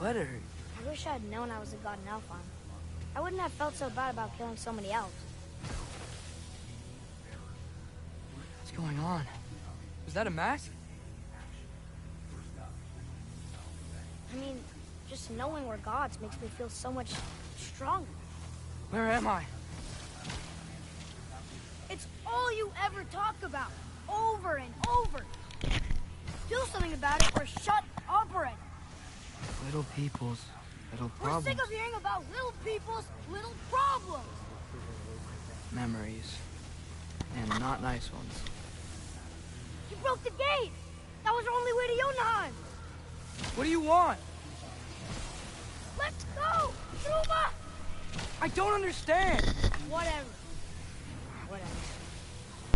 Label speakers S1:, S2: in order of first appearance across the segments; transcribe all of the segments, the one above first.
S1: Let her.
S2: I wish I had known I was a god in Alphon. I wouldn't have felt so bad about killing so many elves.
S1: What's going on? Was that a mask?
S2: I mean, just knowing we're gods makes me feel so much stronger.
S1: Where am I?
S2: It's all you ever talk about, over and over. Do something about it or shut up already.
S1: Little people's little problems.
S2: We're sick of hearing about little people's little problems.
S1: Memories. And not nice ones.
S2: You broke the gate. That was our only way to Jotunheim.
S1: What do you want?
S2: Let's go, Truma!
S1: I don't understand.
S2: Whatever.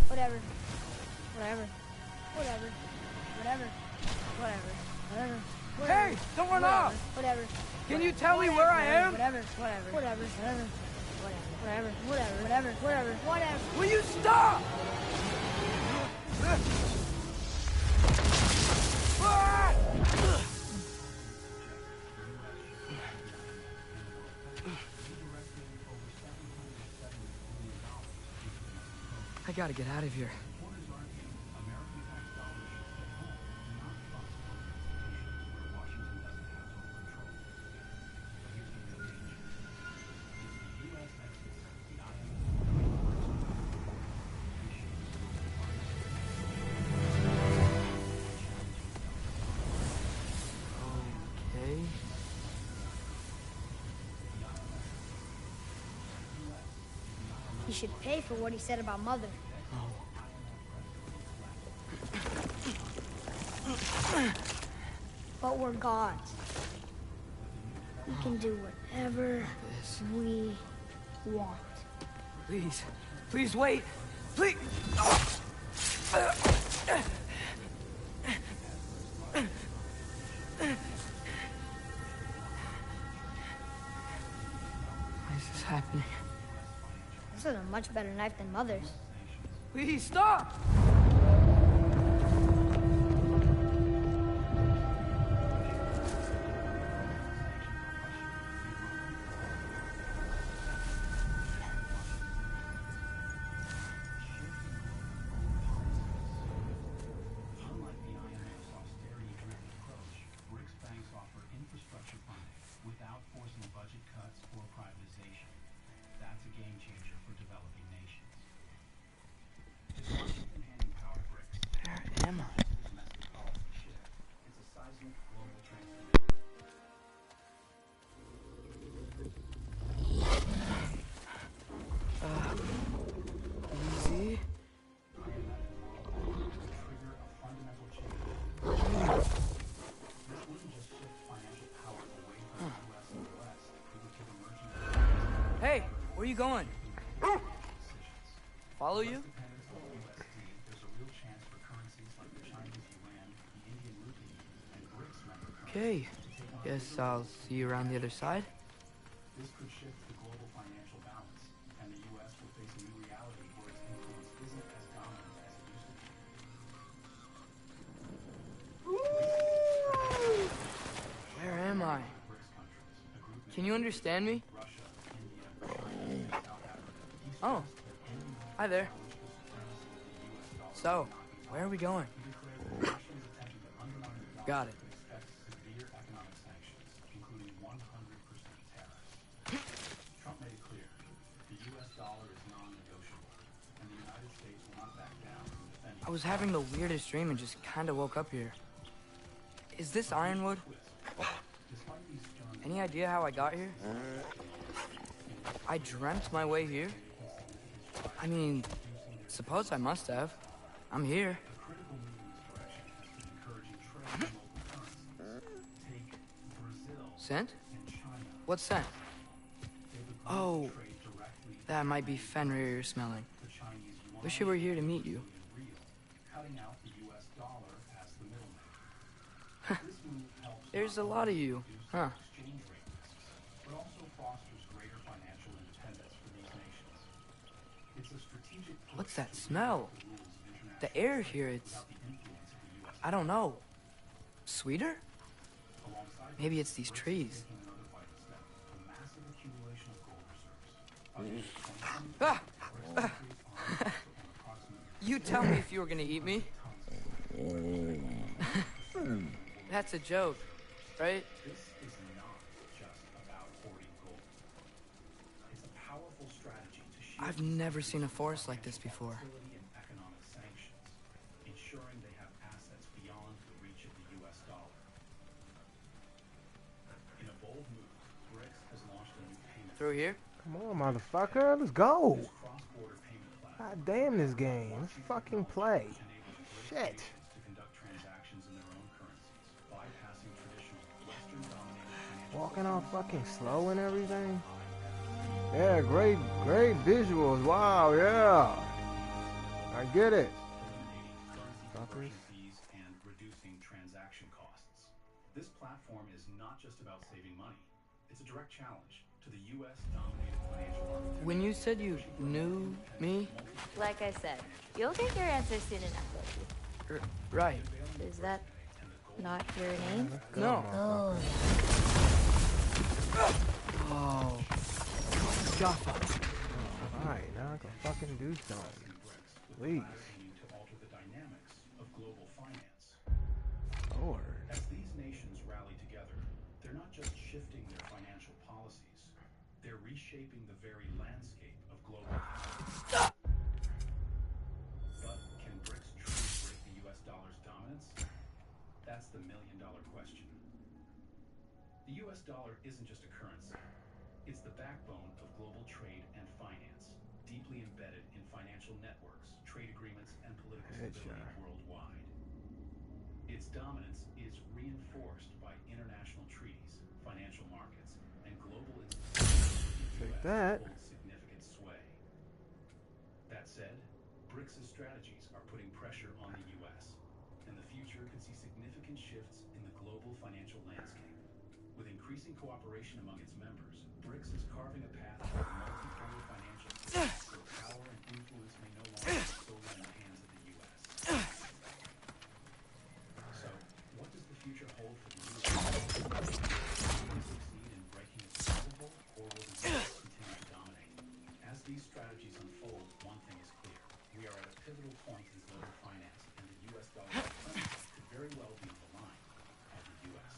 S2: Whatever.
S1: Hey, don't run off.
S2: Whatever.
S1: Can you tell me where I am?
S2: Whatever.
S1: Will you stop? I gotta get out of here. Okay.
S2: He should pay for what he said about Mother. But we're gods. We can do whatever we want.
S1: Please. Please wait. Please. Why is this happening?
S2: This is a much better knife than Mother's.
S1: Please stop! Easy. Hey, where are you going? Follow you? Okay, guess I'll see you around the other side.
S3: This could shift the global financial balance, and the U.S. will face a new reality where its influence isn't as dominant as it used to be.
S1: Where am I? Can you understand me? Oh, hi there. So, where are we going? Got it.
S3: Trump made it clear, the U.S. dollar is non-negotiable, and the United States will not back down from defending.
S1: I was having the weirdest dream and just kind of woke up here. Is this Ironwood? Any idea how I got here? I dreamt my way here? I mean, suppose I must have. I'm here. Scent? What scent? Oh, that might be Fenrir you're smelling. Wish I were here to meet you. There's a lot of you, huh? What's that smell? The air here, I don't know. Sweeter? Maybe it's these trees. Ah! You tell me if you were gonna eat me. That's a joke, right?
S3: This is not just about hoarding gold. It's a powerful strategy to shield
S1: I've never seen a forest like this before.
S3: volatility and economic sanctions, ensuring they have assets beyond the reach of the U.S. dollar. In a bold move, BRICS has launched a new payment
S1: Through here?
S4: Come on, motherfucker. Let's go.
S3: cross-border payment platform.
S4: God damn this game. Let's fucking play. Shit.
S3: To conduct transactions in their own currencies, bypassing traditional Western-dominated financial
S4: Walking all fucking slow and everything. Yeah, great visuals. Wow, yeah. I get it.
S3: conversion fees and reducing transaction costs. This platform is not just about saving money. It's a direct challenge to the U.S.-dominated financial architecture.
S1: When you said you knew me?
S5: Like I said, you'll get your answer soon enough, Loki.
S1: Right.
S5: Is that not your name?
S1: No.
S5: Oh.
S1: Oh. Jaffa.
S4: Alright, now I can fucking do something. Please.
S3: To alter the dynamics of global finance.
S4: Lord.
S3: As these nations rally together, they're not just shifting their financial policies, they're reshaping the very landscape of global power. But can BRICS truly break the US dollar's dominance? That's the million-dollar question. The US dollar isn't just a currency. It's the backbone of global trade and finance, deeply embedded in financial networks, trade agreements, and political stability worldwide. Its dominance is reinforced by international treaties, financial markets, and global institutions where the
S4: Take
S3: US
S4: that.
S3: holds significant sway. That said, BRICS' strategies are putting pressure on the US, and the future could see significant shifts in the global financial landscape. With increasing cooperation among its members, BRICS is carving a path to a multipolar financial system where power and influence may no longer be solely in the hands of the U.S. So, what does the future hold for the U.S.? Will it succeed in breaking its stranglehold, or will the U.S. continue to dominate? As these strategies unfold, one thing is clear. We are at a pivotal point in global finance, and the U.S. dollar's supremacy could very well be on the line of the U.S.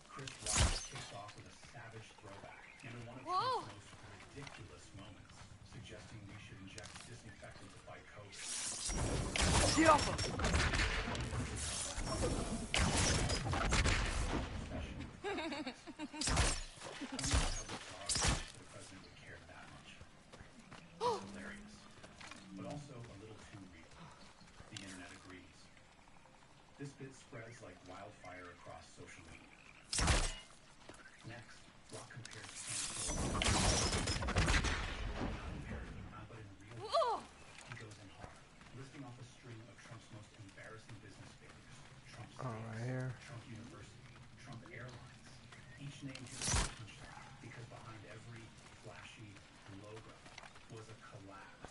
S3: Chris Rock kicks off with a savage throwback into one of Trump's most ridiculous moments, suggesting we should inject disinfectant to fight COVID.
S1: Jaffa!
S3: The president would care that much. It's hilarious, but also a little too real. The internet agrees. This bit spreads like wildfire across social media. Next, Rock compares but in real he goes in hard, listing off a string of Trump's most embarrassing business failures. Trump
S4: Oh,
S3: Steaks,
S4: right here.
S3: Trump University, Trump Airlines. Each name his attention because behind every flashy logo was a collapse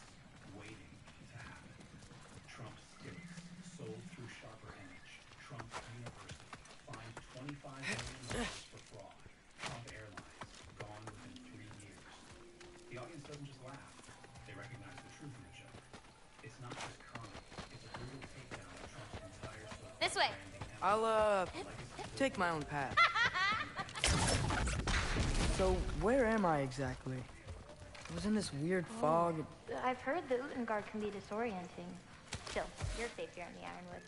S3: waiting to happen. Trump Steaks, sold through Sharper Image. Trump University, fined $25 million for fraud. Trump Airlines, gone within 3 years. The audience doesn't just laugh. They recognize the truth in the joke. It's not just comedy. It's a brutal takedown of Trump's entire so-called
S5: This way.
S3: branding and
S1: I'll, take my own path. So, where am I exactly? I was in this weird fog.
S5: I've heard the Utengard can be disorienting. Still, you're safe here in the Ironwood.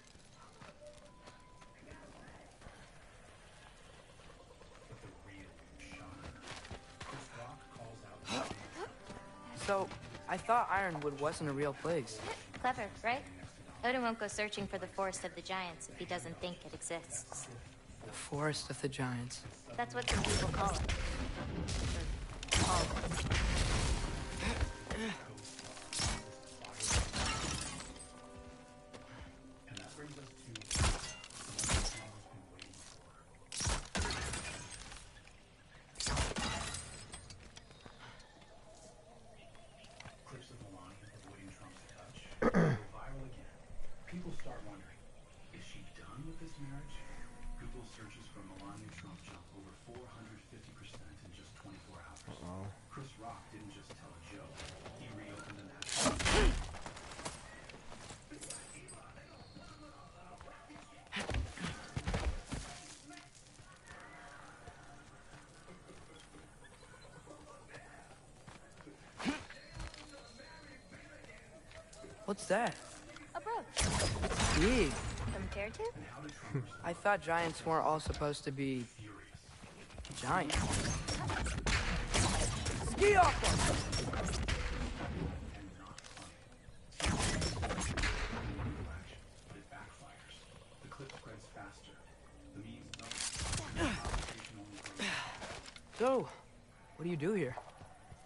S3: but the real shocker. Chris Rock calls out
S1: So, I thought Ironwood wasn't a real place.
S5: Clever, right? Odin won't go searching for the Forest of the Giants if he doesn't think it exists.
S1: The Forest of the Giants.
S5: That's what some people call it.
S3: and that brings us to what everyone's been waiting for. searches for Melania Trump jump over 450% in just 24 hours. Chris Rock didn't just tell a joke. He reopened an actual...
S1: What's that?
S5: A brooch.
S1: It's big.
S5: From Teartooth?
S1: I thought giants weren't all supposed to be giants. Ski off them! So, what do you do here?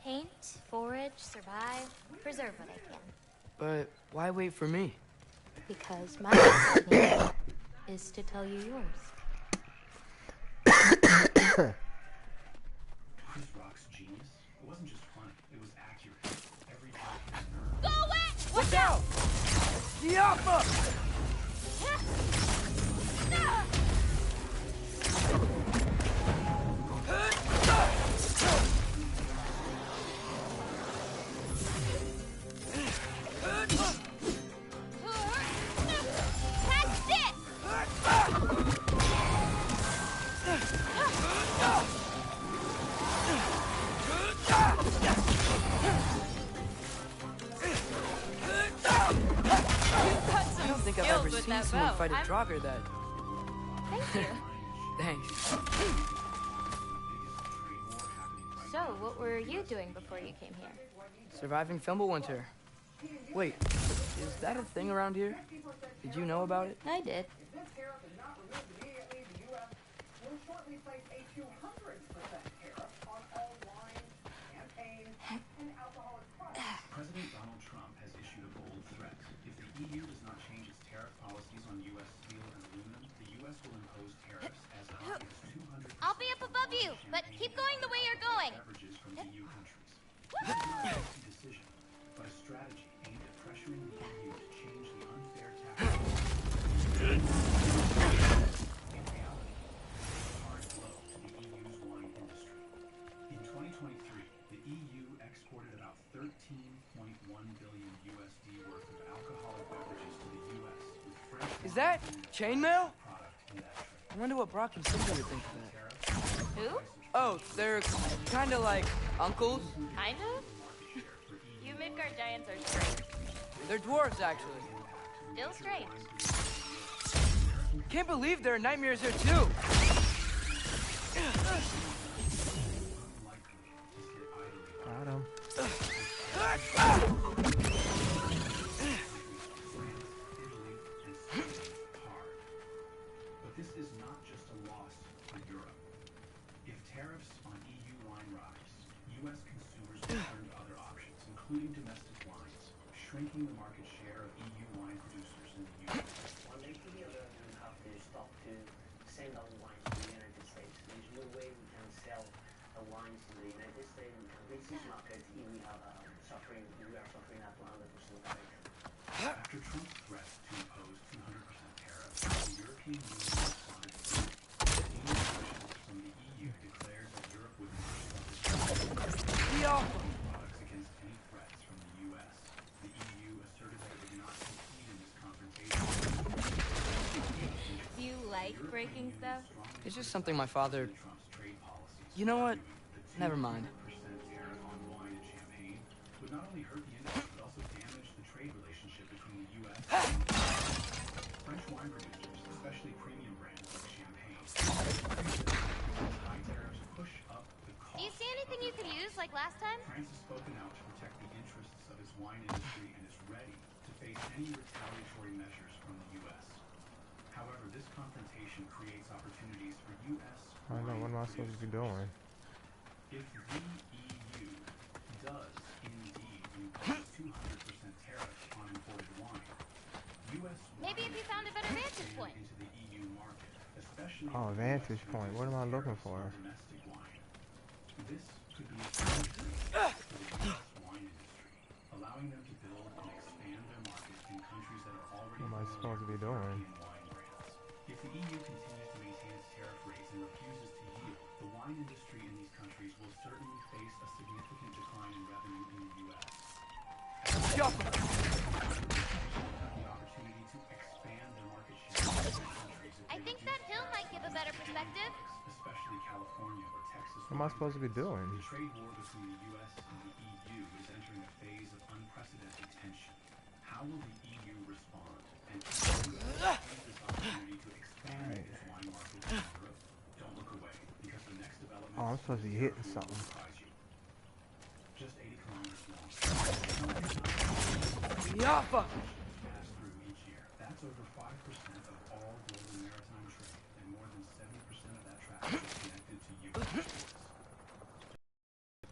S5: Paint, forage, survive, preserve what I can.
S1: But why wait for me?
S5: Because my destiny is to tell you yours.
S3: Chris Rock's genius, it wasn't just funny, it was accurate. Every joke
S5: Go away!
S1: Watch out! Yappa! I've ever seen someone fight a jogger that.
S5: Thank you.
S1: Thanks.
S5: So, what were you doing before you came here?
S1: Surviving Fimbulwinter. Wait, is that a thing around here? Did you know about it?
S5: I did.
S3: President Donald Trump has issued a bold threat. If the EU does not change its tariff policies on U.S. steel and aluminum, the U.S. will impose tariffs as high as 200%.
S5: I'll be up above you, but keep going the way you're going.
S3: Beverages from EU countries. This is not an easy decision, but a strategy aimed at pressuring the EU to change the unfair tax system. In reality, it's a hard blow to the EU's wine industry. In 2023, the EU exported about 13.1 billion USD worth of alcoholic beverages to the U.S. with fresh
S1: Is that chainmail?
S3: product in that trade.
S1: I wonder what Brock and Cynthia would think of that.
S5: Who?
S1: Oh, they're kind of like uncles.
S5: Kind of? You Midgard giants are strange.
S1: They're dwarves, actually.
S5: Still strange.
S1: Can't believe there are nightmares here, too.
S4: Got him.
S3: But this is not just a loss for Europe. If tariffs on EU wine rise, U.S. consumers will turn to other options, including domestic wines, shrinking the market share of EU wine producers in the U.S.
S6: One day to the other, we have to stop to send our wines to the United States. There's no way we can sell the wines in the United States. We can reach this market if we have we are suffering at 100% tariff.
S3: After Trump's threat to impose 200% tariffs, the European Union responded quickly. Senior officials from the EU declared that Europe would products against any threats from the U.S. The EU asserted that it would not compete in this confrontation.
S5: Do you like breaking stuff?
S1: It's just something my father...
S3: Trump's trade policies.
S1: You know what? Never mind.
S3: Tariff on wine and champagne would not only hurt the industry, but also damage the trade relationship between the U.S. and French wine producers, especially premium brands like champagne. High tariffs push up the cost.
S5: Do you see anything you could use like last time?
S3: France has spoken out to protect the interests of its wine industry and is ready to face any retaliatory measures from the U.S. However, this confrontation creates opportunities for U.S.
S4: I don't know, what am I supposed to be doing?
S3: If the EU does indeed impose 200% tariffs on imported wine, U.S.
S5: Maybe if you found a better vantage point.
S3: into the EU market, especially
S4: Oh, vantage point. What am I looking for?
S3: domestic wine. This could be a significant for the U.S. wine industry, allowing them to build and expand their market in countries that are already
S4: What am I supposed to be
S3: familiar
S4: doing?
S3: with European wine brands. If the EU continues to maintain its wine industry in these countries will certainly face a significant decline in revenue in the U.S. The opportunity to expand their market share in these countries if
S5: I
S3: they
S5: think
S3: reduce
S5: that hill might give a better perspective.
S3: especially California or Texas.
S4: What am I supposed to be doing?
S3: The trade war between the U.S. and the EU is entering a phase of unprecedented tension. How will the EU respond? And can the US use this opportunity to expand its wine market in Europe? Don't look away, because the next development
S4: Oh, I'm supposed to be hitting something.
S3: will surprise you. Just 80 kilometers long.
S1: Yaffa!
S3: Pass through each year. That's over 5% of all global maritime trade, and more than 70% of that traffic is connected to U.S. ports.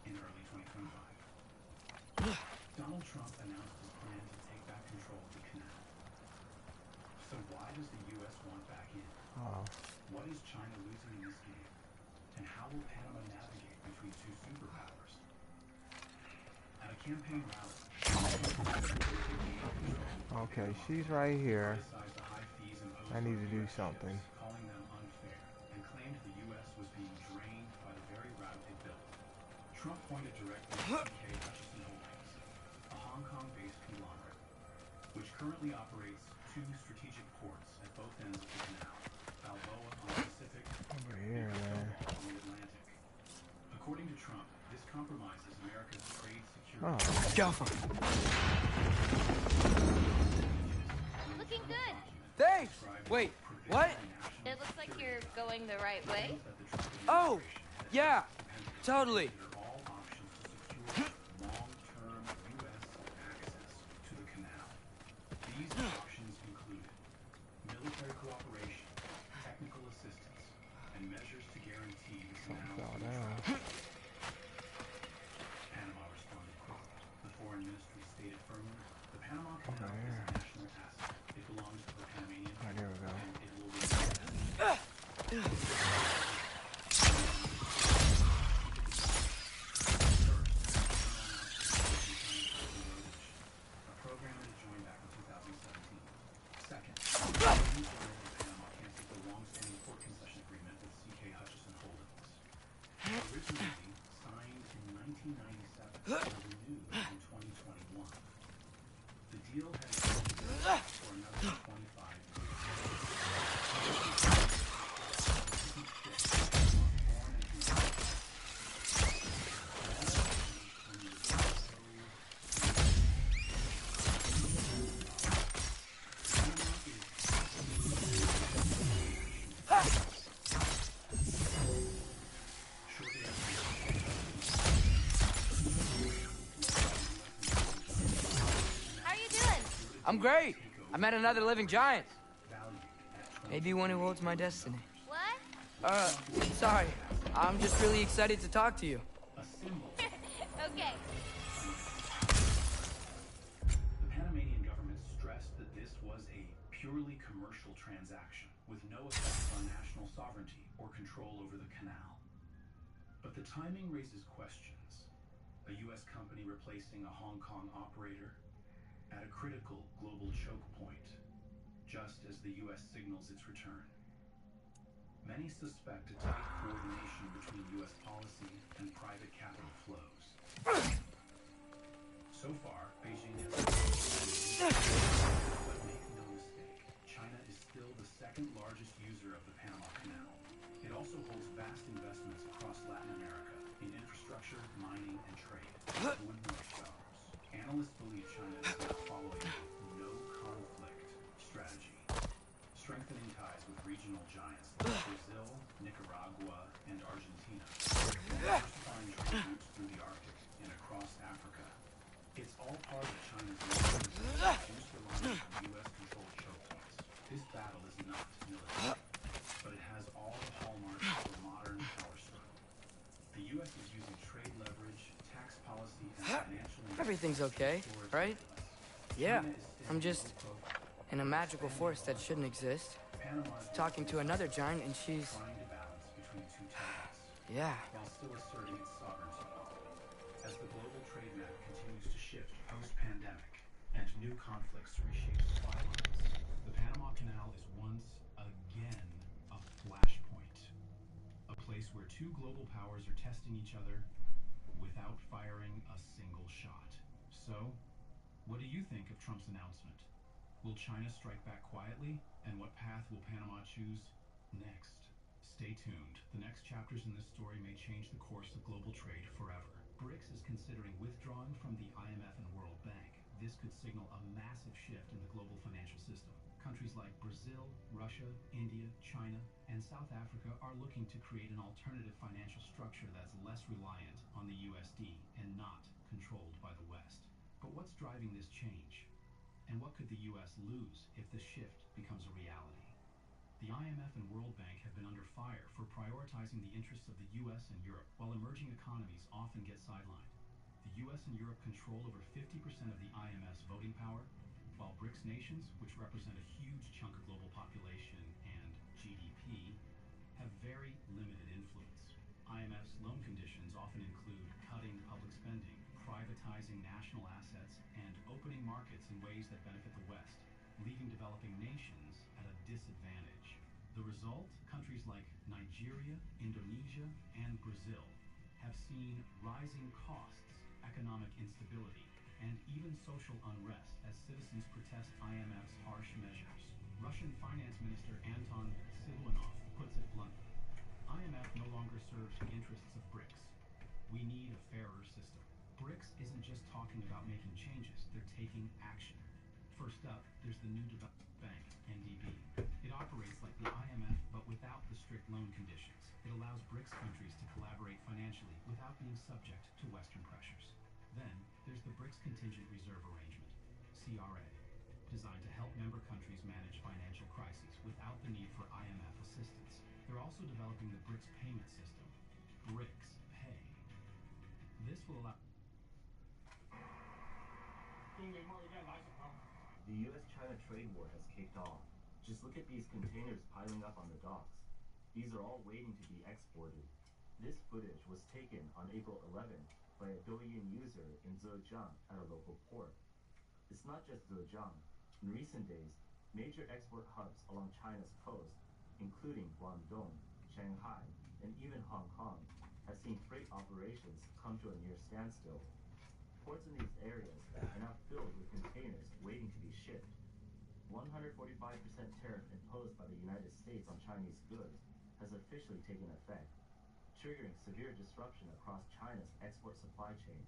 S3: In early 2025, Donald Trump announced his plan to take back control of the canal. So why does the U.S. want back in?
S4: Oh.
S3: What is China losing in this game? And how will Panama navigate between two superpowers? At a campaign rally,
S4: Okay, she's right here.
S3: criticized the high fees imposed
S4: I need
S3: on
S4: to do
S3: US
S4: something.
S3: ships, calling them unfair, and claimed the U.S. was being drained by the very route it built. Trump pointed directly at CK Hutchison Holdings, a Hong Kong-based conglomerate, which currently operates two strategic ports at both ends of the canal, Balboa on the Pacific
S4: Over here, man.
S3: on the Atlantic. According to Trump, this compromises America's trade security.
S4: Oh.
S1: Yaffa!
S5: Looking good.
S1: Thanks! Wait, what?
S5: It looks like you're going the right way.
S1: Oh! Yeah! Totally!
S3: All options to secure long-term U.S. access to the canal. These options included military cooperation, technical assistance, and measures to guarantee the canal's neutrality. Panama responded quickly. The foreign ministry stated firmly, the Panama Canal is a national asset. It belongs to the Panamanian
S4: Oh, there we go.
S3: and it will remain. A program that joined back in 2017. Second, Panama canceled the long-standing port concession agreement with CK Hutchison Holdings. Originally signed in 1997 and renewed in 2021. The deal has been for another 25
S5: How are you doing?
S1: I'm great! I met another living giant. Maybe one who holds my destiny.
S5: What?
S1: Sorry. I'm just really excited to talk to you.
S5: Okay.
S3: The Panamanian government stressed that this was a purely commercial transaction with no effect on national sovereignty or control over the canal. But the timing raises questions. A U.S. company replacing a Hong Kong operator at a critical global choke point, just as the U.S. signals its return. Many suspect a tight coordination between U.S. policy and private capital flows. So far, Beijing has but make no mistake, China is still the second largest user of the Panama Canal. It also holds vast investments across Latin America in infrastructure, mining, and trade. Windmill stars. Analysts believe China is now following a no-conflict strategy, strengthening ties with regional giants like Brazil, Nicaragua, and Argentina, diversifying trade routes through the Arctic and across Africa. It's all part of China's mission to reduce reliance on U.S.-controlled choke points. This battle is not military, but it has all the hallmarks of a modern power struggle. The U.S. is using trade leverage, tax policy, and financial
S1: Everything's okay, right? Yeah. I'm just in a magical force that shouldn't exist. Talking to another giant and she's...
S3: trying to balance between two tyrants,
S1: Yeah.
S3: while still asserting its sovereignty. As the global trade map continues to shift post-pandemic and new conflicts reshape supply lines, the Panama Canal is once again a flashpoint, a place place where two global powers are testing each other without firing a single shot. So, what do you think of Trump's announcement? Will China strike back quietly? And what path will Panama choose next? Stay tuned. The next chapters in this story may change the course of global trade forever. BRICS is considering withdrawing from the IMF and World Bank. This could signal a massive shift in the global financial system. Countries like Brazil, Russia, India, China, and South Africa are looking to create an alternative financial structure that's less reliant on the USD and not controlled by the West. But what's driving this change? And what could the US lose if this shift becomes a reality? The IMF and World Bank have been under fire for prioritizing the interests of the US and Europe, while emerging economies often get sidelined. The US and Europe control over 50% of the IMF's voting power, while BRICS nations, which represent a huge chunk of global population and GDP, have very limited influence. IMF's loan conditions often include cutting public spending, privatizing national assets, and opening markets in ways that benefit the West, leaving developing nations at a disadvantage. The result? Countries like Nigeria, Indonesia, and Brazil have seen rising costs, economic instability, and even social unrest as citizens protest IMF's harsh measures. Russian Finance Minister Anton Siluanov puts it bluntly. IMF no longer serves the interests of BRICS. We need a fairer system. BRICS isn't just talking about making changes, they're taking action. First up, there's the New Development Bank, NDB. It operates like the IMF, but without the strict loan conditions. It allows BRICS countries to collaborate financially without being subject to Western pressures. Then, there's the BRICS Contingent Reserve Arrangement, CRA, designed to help member countries manage financial crises without the need for IMF assistance. They're also developing the BRICS payment system, BRICS Pay. This will allow
S7: the US-China trade war has kicked off. Just look at these containers piling up on the docks. These are all waiting to be exported. This footage was taken on April 11th by a Douyin user in Zhejiang at a local port. It's not just Zhejiang. In recent days, major export hubs along China's coast, including Guangdong, Shanghai, and even Hong Kong, have seen freight operations come to a near standstill. Ports in these areas are now filled with containers waiting to be shipped. 145% tariff imposed by the United States on Chinese goods has officially taken effect, triggering severe disruption across China's export supply chain.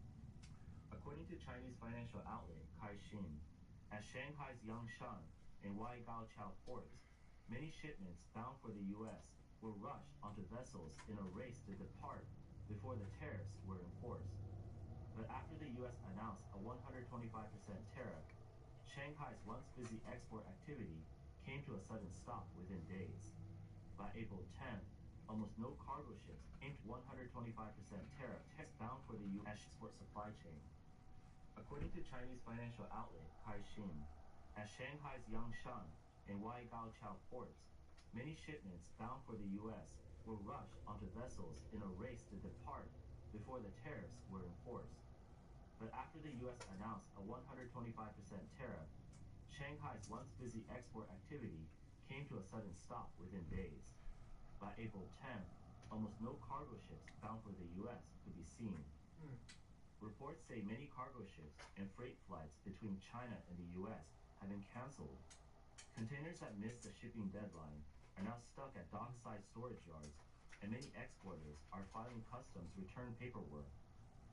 S7: According to Chinese financial outlet Caixin, at Shanghai's Yangshan and Waigaoqiao ports, many shipments bound for the U.S. were rushed onto vessels in a race to depart before the tariffs were enforced. But after the U.S. announced a 125% tariff, Shanghai's once busy export activity came to a sudden stop within days. By April 10th, almost no cargo ships aimed 125% tariff bound for the U.S. export supply chain. According to Chinese financial outlet Caixin, at Shanghai's Yangshan and Waigaoqiao ports, many shipments bound for the U.S. were rushed onto vessels in a race to depart before the tariffs were enforced. But after the U.S. announced a 125% tariff, Shanghai's once busy export activity came to a sudden stop within days. By April 10th, almost no cargo ships bound for the U.S. could be seen. Reports say many cargo ships and freight flights between China and the U.S. have been canceled. Containers that missed the shipping deadline are now stuck at dockside storage yards, and many exporters are filing customs return paperwork.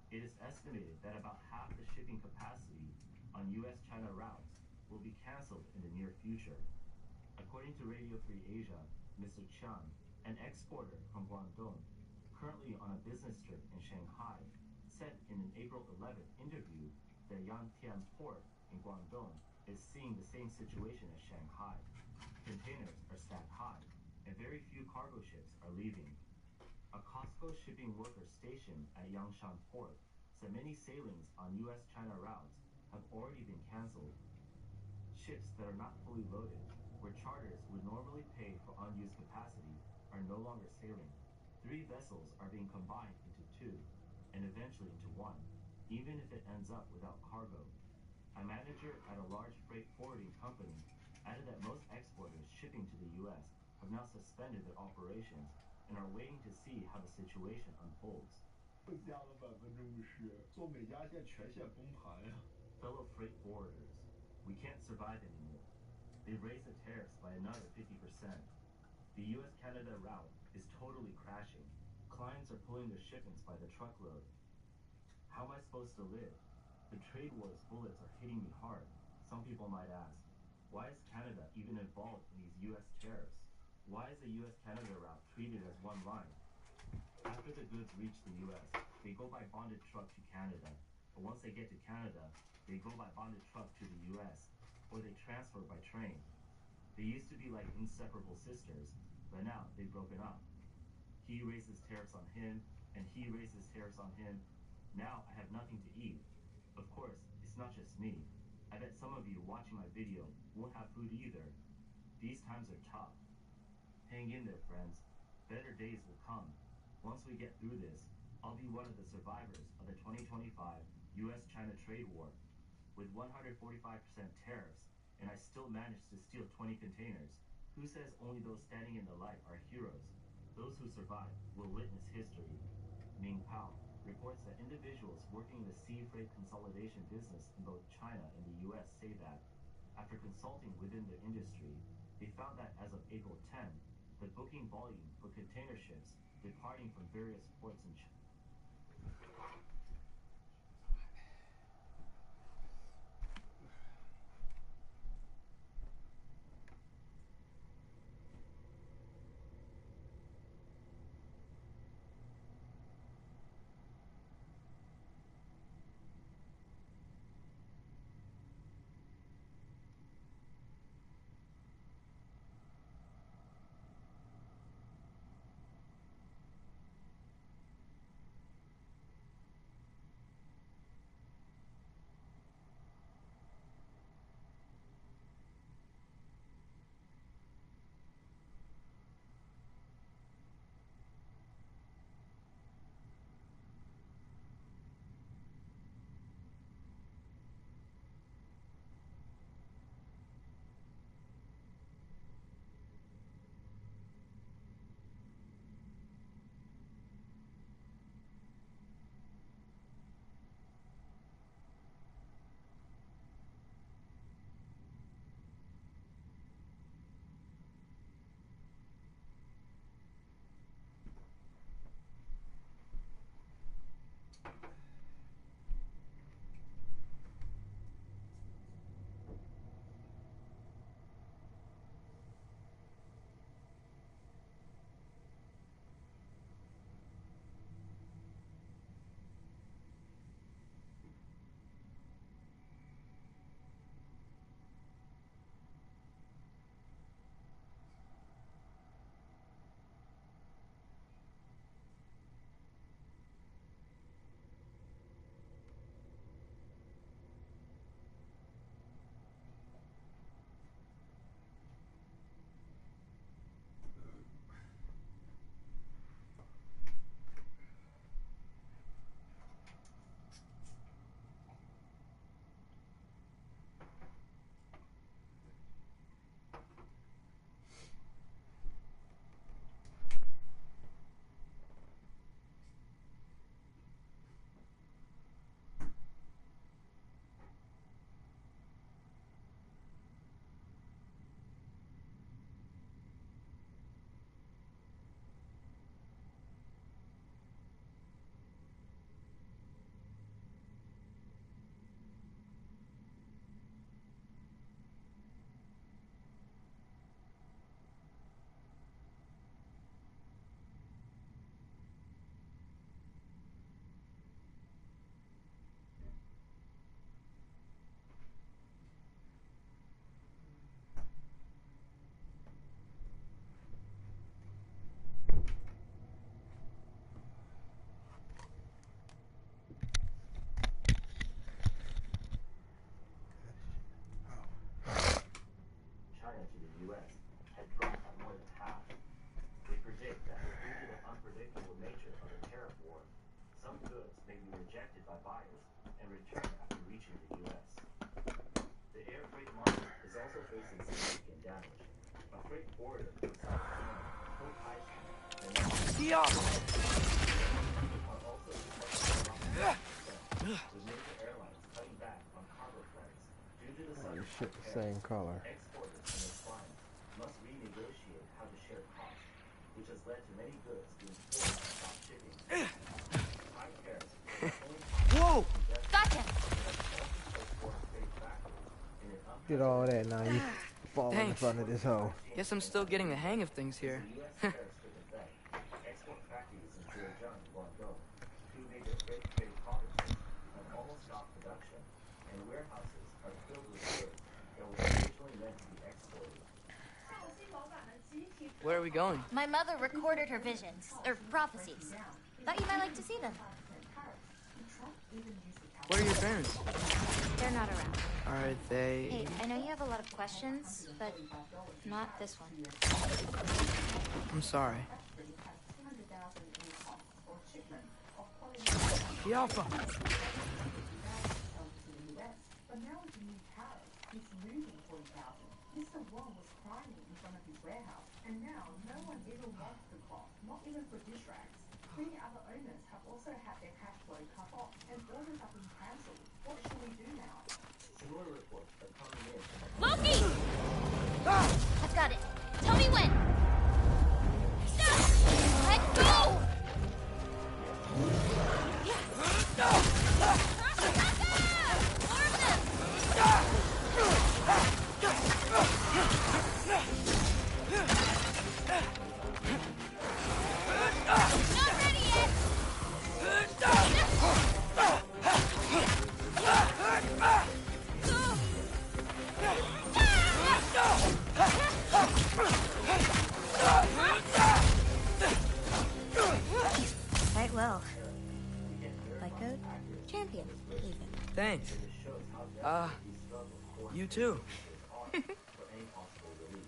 S7: It is estimated that about half the shipping capacity on U.S.-China routes will be canceled in the near future. According to Radio Free Asia, Mr. Qian, an exporter from Guangdong, currently on a business trip in Shanghai, said in an April 11th interview that Yantian port in Guangdong is seeing the same situation as Shanghai. Containers are stacked high, and very few cargo ships are leaving. A Costco shipping worker stationed at Yangshan port said many sailings on U.S.-China routes have already been canceled. Ships that are not fully loaded, where charters would normally pay for unused capacity, are no longer sailing. 3 vessels are being combined into 2, and eventually into 1, even if it ends up without cargo. A manager at a large freight forwarding company added that most exporters shipping to the U.S. have now suspended their operations and are waiting to see how the situation unfolds.
S8: 加了50%，做每家店全线崩盘呀。
S7: Fellow freight forwarders, we can't survive anymore. They've raised the tariffs by another 50%. The US-Canada route is totally crashing. Clients are pulling their shipments by the truckload. How am I supposed to live? The trade war's bullets are hitting me hard. Some people might ask, why is Canada even involved in these US tariffs? Why is the US-Canada route treated as one line? After the goods reach the US, they go by bonded truck to Canada. But once they get to Canada, they go by bonded truck to the US, or they transfer by train. They used to be like inseparable sisters, but now they've broken up. He raises tariffs on him, and he raises tariffs on him. Now I have nothing to eat. Of course, it's not just me. I bet some of you watching my video won't have food either. These times are tough. Hang in there, friends. Better days will come. Once we get through this, I'll be one of the survivors of the 2025 US-China trade war. With 145% tariffs, and I still managed to steal 20 containers. Who says only those standing in the light are heroes? Those who survive will witness history. Ming Pao reports that individuals working in the sea freight consolidation business in both China and the US say that, after consulting within the industry, they found that as of April 10, the booking volume for container ships departing from various ports in China to the US had dropped by more than half. They predict that due to the unpredictable nature of the tariff war, some goods may be rejected by buyers and returned after reaching the US. The air freight market is also facing significant damage. A freight forwarder from South China told Tyson
S1: Get off!
S4: Oh, this shit the same color.
S7: Exporters and their clients must renegotiate how to share costs, which has led to many goods being forced to stop shipping. High tariffs
S1: Whoa!
S5: Gotcha!
S4: Did all that, now you fall in
S1: Thanks.
S4: front of this hoe.
S1: Guess I'm still getting the hang of things here.
S7: Export factories in Jawn, two major freight trade provinces, have almost stopped production, and warehouses are filled with goods that were originally meant to be exported.
S1: Where are we going?
S5: My mother recorded her visions, or prophecies. Thought you might like to see them.
S1: Where are your parents?
S5: They're not around.
S1: Are they...
S5: Hey, I know you have a lot of questions, but not this one.
S1: I'm sorry. The Alpha!
S9: Mr. Wong was crying in front of his warehouse, and now no one even wants the cloth, not even for dish rags. Many other owners have also had their cash flow cut off, and orders have been cancelled. What should we do now?
S7: Similar reports are coming in.
S5: Loki! I've got it. Tell me when. Stop! Let go! Not ready yet! Quite well. Like a champion, even.
S1: Thanks. You too.
S7: For any possible relief.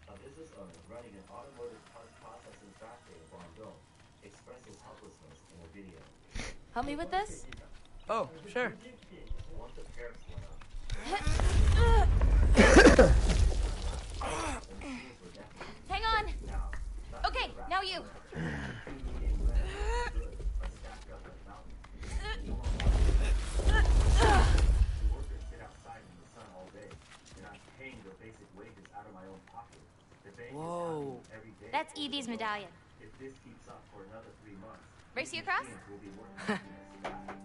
S7: A business owner running an automotive parts processing factory in Guangdong expresses helplessness in a video.
S5: Help me with this?
S1: Oh, sure.
S7: Once the tariffs went up,
S5: Hang on. Okay, now you.
S7: workers sit outside in the sun all day, and I'm paying their basic wages out of my own pocket. The bank is
S1: Whoa.
S7: happening every day.
S5: That's Evie's medallion.
S7: If this keeps up for another 3 months,
S5: Race you across?
S7: machines will be working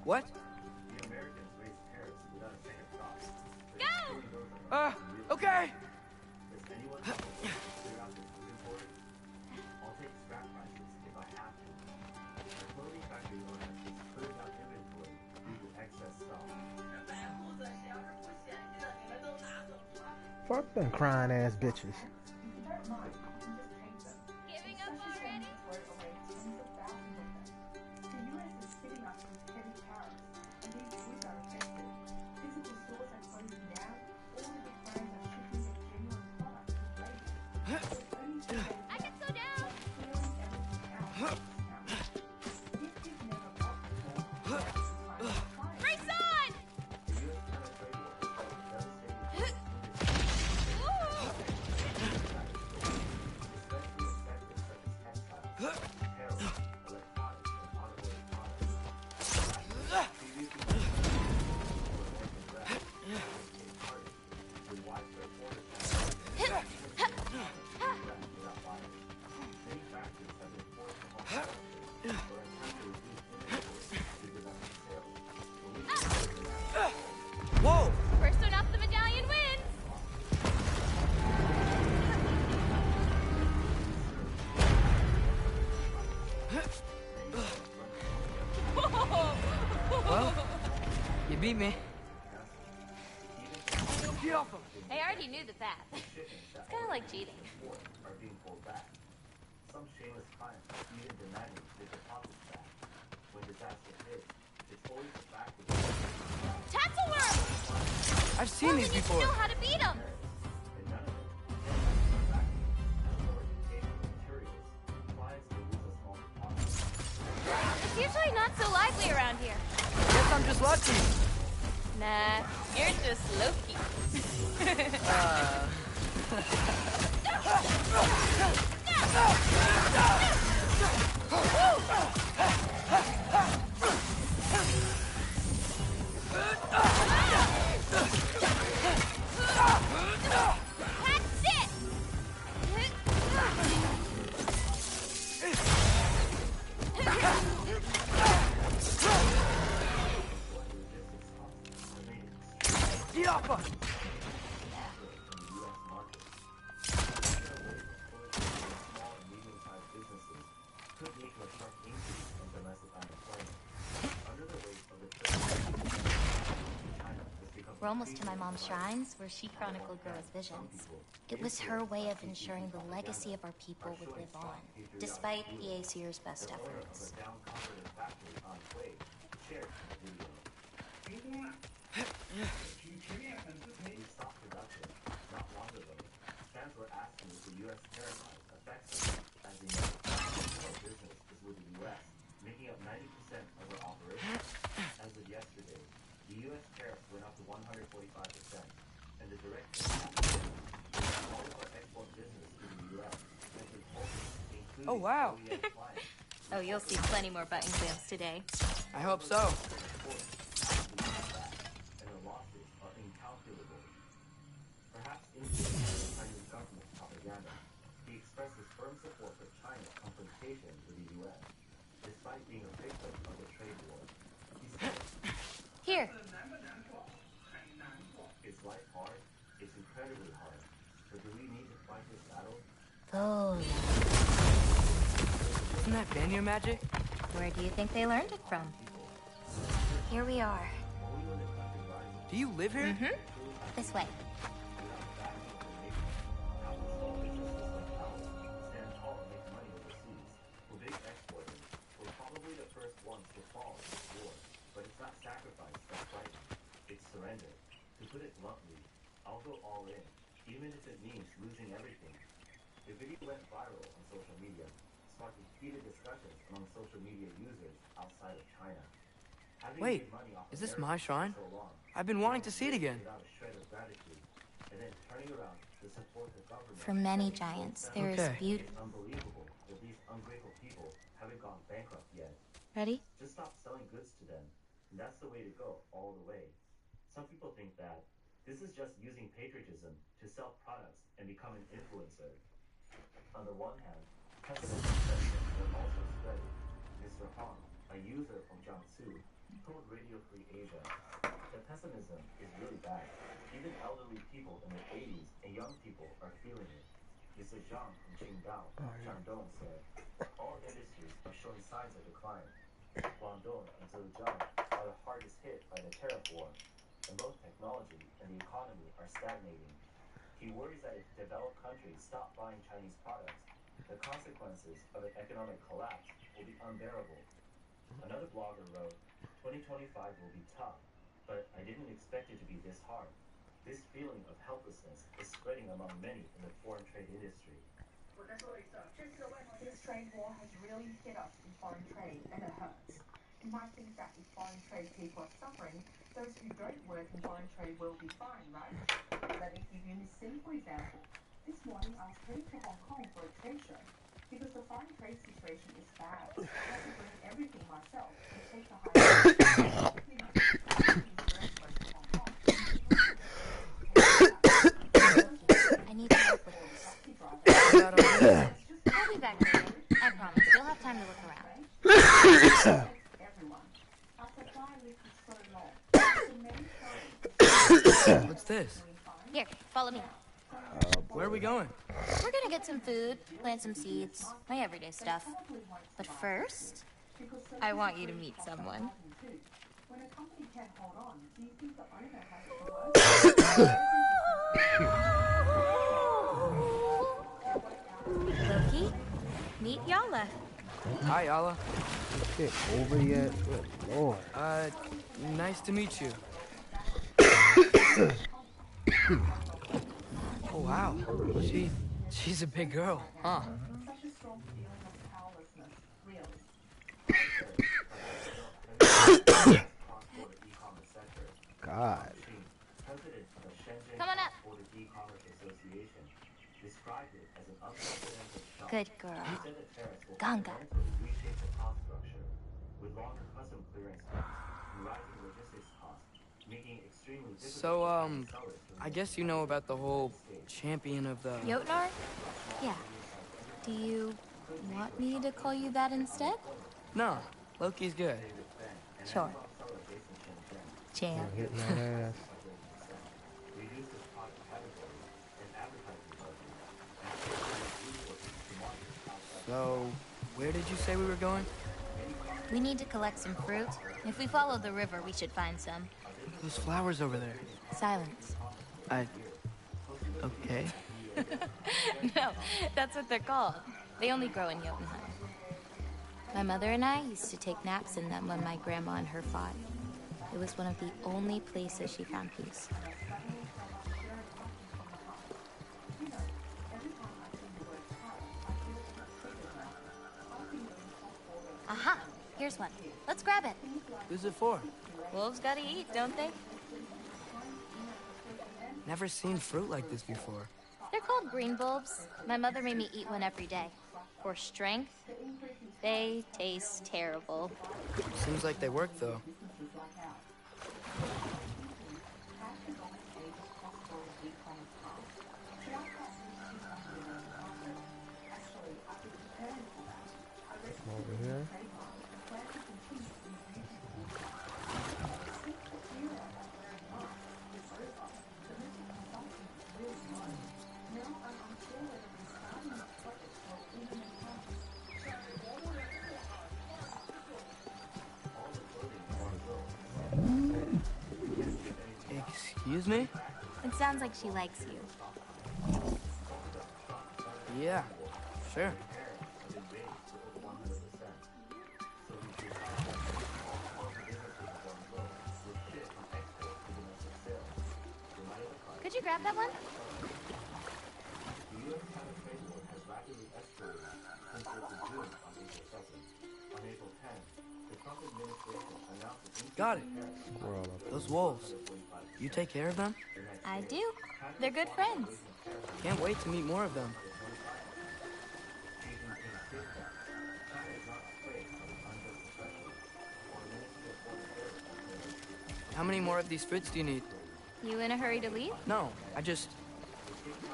S1: What?
S7: The Americans raise tariffs without a second thought.
S5: Go!
S1: Okay.
S7: Does anyone have a way to figure out this inventory? I'll take scrap prices if I have to. The clothing factory owner is putting out inventory due to excess stock.
S4: Fuck them crying ass bitches.
S5: Giving up already?
S9: The US is sitting up with heavy tariffs, and these goods are affected. Physical stores are closing down. All the big brands are shipping their genuine products with labels. There's only two ways
S5: I can slow down.
S9: clearing everything out of this account. This is never possible.
S5: Race on!
S7: The U.S. penetration has caused devastating especially in sectors such as textiles, apparel, electronics, and automotive products. Previously with widespread order without buyers. Many factories have been forced to halt production or attempt to reduce inventory to domestic sales.
S1: Whoa!
S5: First one off the medallion wins!
S1: Well, you beat me.
S5: I already knew the path. It's kind of like cheating.
S7: Are being pulled back. Some shameless clients are even demanding their deposits back. When disaster hits, it's always the fact that
S5: Tatzelworm!
S1: I've seen these
S5: You need to
S1: before.
S5: know how to beat them.
S7: and none of it. In fact, or container materials, clients may lose a small deposit.
S5: It's usually not so lively around here.
S1: Guess I'm just lucky.
S5: Nah, you're just Loki. We're almost to my mom's shrines, where she chronicled Gro's visions. It was her way of ensuring the legacy of our people would live on, despite EA Sears' best efforts.
S7: Making up 90% of our operations. As of yesterday, the U.S. tariffs went up to 145%, and the direct impact of all of our export business to the U.S. has been halted, including
S1: Oh, wow.
S7: OEM clients.
S5: Oh, you'll see plenty more button clamps today.
S1: I hope so.
S7: And the losses are incalculable. Perhaps influenced by the Chinese government's propaganda, he expressed his firm support for China's confrontation with the U.S. Despite being a victim of the trade war. He said,
S5: Here.
S7: "Is life hard? It's incredibly hard. But do we need to fight this battle?"
S5: Oh,
S1: Isn't that Banyo magic?
S5: where do you think they learned it from? Here we are.
S1: Do you live here?
S5: Mm-hmm. This way.
S7: Stand tall and make money overseas. We're big exporters. We're probably the first ones to fall in this war. But it's not sacrifice that's fighting. It's surrender. To put it bluntly, I'll go all in, even if it means losing everything. The video went viral on social media, sparking heated discussions among social media users outside of China. Having
S1: Wait,
S7: made money off
S1: is
S7: of
S1: this
S7: America
S1: my shrine?
S7: for so long,
S1: I've been wanting to see it again.
S7: without a shred of gratitude, and then turning around to support the government.
S5: For many giants, there is
S1: Okay.
S5: beauty.
S7: It's unbelievable that these ungrateful people haven't gone bankrupt yet.
S5: Ready?
S7: Just stop selling goods to them, and that's the way to go all the way. Some people think that this is just using patriotism to sell products and become an influencer. On the one hand, pessimism are also spreading. Mr. Hong, a user from Jiangsu, told Radio Free Asia, the pessimism is really bad. Even elderly people in their 80s and young people are feeling it. Mr. Zhang from Qingdao, Shandong said, all industries are showing signs of decline. Guangdong and Zhejiang are the hardest hit by the tariff war, and both technology and the economy are stagnating. He worries that if developed countries stop buying Chinese products, the consequences of an economic collapse will be unbearable. Another blogger wrote, 2025 will be tough, but I didn't expect it to be this hard. This feeling of helplessness is spreading among many in the foreign trade industry.
S9: This trade war has really hit us in foreign trade, and it hurts. You might think that if foreign trade people are suffering, those who don't work in foreign trade will be fine, right? Let me give you a simple example. This morning I was heading to Hong Kong for a trade show. Because the foreign trade situation is bad, I had to bring everything myself and take the high
S5: I need to work with this. I'll be back later. I promise. You'll have time to look around.
S1: What's this?
S5: Here, follow me.
S1: Where are we going?
S5: We're gonna get some food, plant some seeds, my everyday stuff. But first, I want you to meet someone.
S9: When a company can't hold on, do you think the owner has to work?
S5: Loki, meet Yala.
S1: Hi, Yala.
S4: Shit over yet? Good lord.
S1: Nice to meet you. Oh, wow. She's a big girl, huh?
S9: Such a strong feeling of powerlessness, really.
S4: God.
S7: President of the Shenzhen
S5: Come on up.
S7: Cross-Border E-commerce Association, described it as an unprecedented shock.
S5: Good girl.
S7: He said the terrace will
S5: Ganga.
S7: fundamentally reshape the cost structure, with longer custom clearance specs and rising logistics costs, making it extremely difficult
S1: So,
S7: for Chinese sellers to
S1: I guess you know about the whole champion of the...
S5: Jotnar? Yeah. Do you want me to call you that instead?
S1: No, Loki's good.
S5: Sure. Champ.
S4: Hitting that ass.
S1: So, where did you say we were going?
S5: We need to collect some fruit. If we follow the river, we should find some.
S1: Those flowers over there.
S5: Silence.
S1: Okay.
S5: No, that's what they're called. They only grow in Jotunheim. My mother and I used to take naps in them when my grandma and her fought. It was one of the only places she found peace. Aha! Here's one. Let's grab it.
S1: Who's it for?
S5: Wolves gotta eat, don't they?
S1: Never seen fruit like this before.
S5: They're called green bulbs. My mother made me eat one every day. For strength, they taste terrible.
S1: Seems like they work, though.
S4: Over here.
S1: Excuse me?
S5: It sounds like she likes you.
S1: Yeah, sure.
S5: Could you grab that one?
S1: Got it.
S4: Squirrel up.
S1: Those wolves. You take care of them?
S5: I do. They're good friends.
S1: Can't wait to meet more of them. How many more of these fruits do you need?
S5: You in a hurry to leave?
S1: No, I just...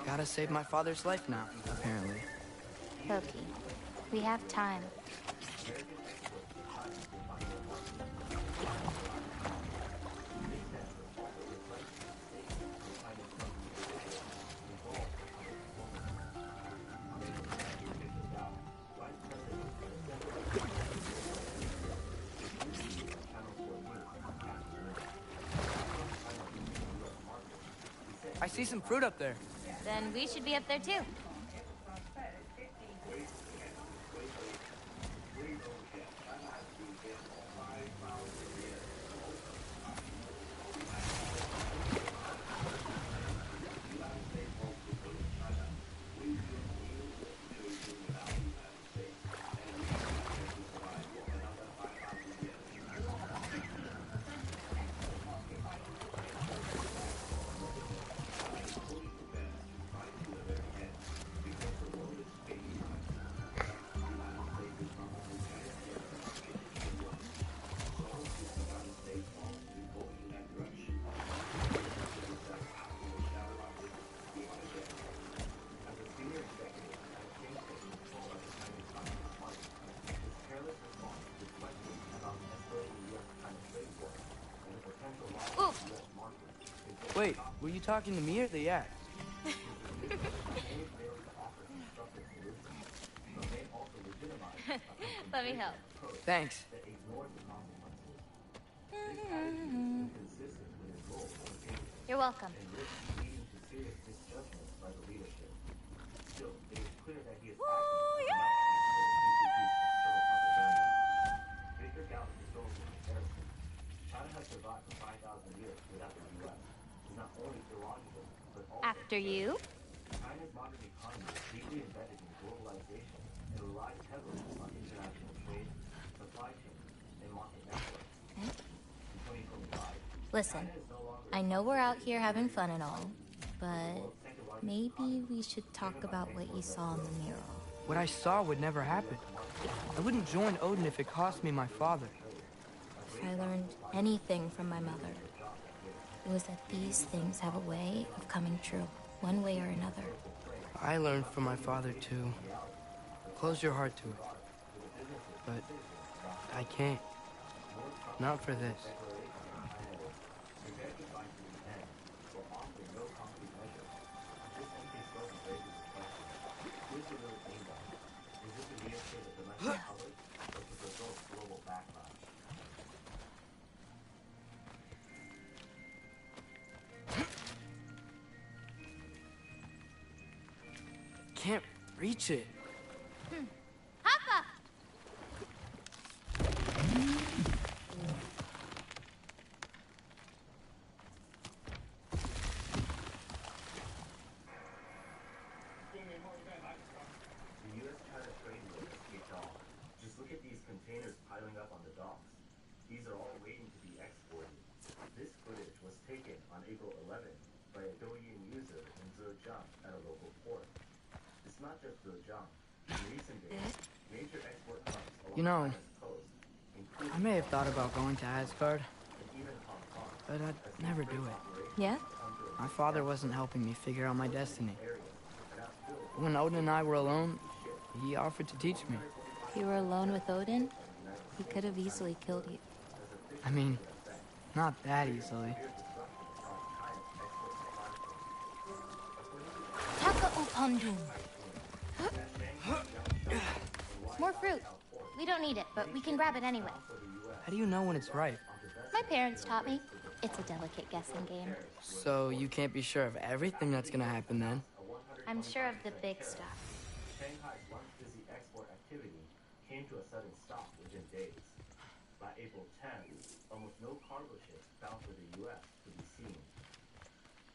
S1: gotta save my father's life now, apparently.
S5: Loki, we have time.
S1: I see some fruit up there.
S5: Then we should be up there too. Oof!
S1: Wait, were you talking to me or the yak?
S5: Let me help.
S1: Thanks.
S5: You're welcome. After you.
S7: China's modern economy is deeply embedded in globalization and relies heavily on international trade, supply chains, and market networks. In 2025,
S5: Listen, I know we're out here having fun and all, but Maybe we should talk about what you saw in the mirror.
S1: What I saw would never happen. I wouldn't join Odin if it cost me my father.
S5: If I learned anything from my mother, it was that these things have a way of coming true, one way or another.
S1: I learned from my father, too. Close your heart to it. But I can't. Not for this. Can't reach it.
S5: Hoppa!
S7: The U.S.-China trade war has kicked off. Just look at these containers piling up on the docks. These are all waiting to be exported. This footage was taken on April 11th by a Douyin user in Zhejiang at a local port. It's not just Zhejiang. In recent days, major export hubs along
S1: You know,
S7: China's coast, including
S1: I may have thought about going to Asgard,
S7: and even Hong Kong,
S1: but I'd never do it.
S5: Yeah?
S1: My father wasn't helping me figure out my destiny. When Odin and I were alone, he offered to teach me.
S5: If you were alone with Odin, he could have easily killed you.
S1: I mean, not that easily.
S5: Taka upandum. More fruit. We don't need it, but we can grab it anyway.
S1: How do you know when it's ripe?
S5: My parents taught me. It's a delicate guessing game.
S1: So you can't be sure of everything that's gonna happen then?
S5: I'm sure of the big stuff.
S7: Shanghai's once busy export activity came to a sudden stop within days. By April 10th, almost no cargo ships bound for the U.S. could be seen.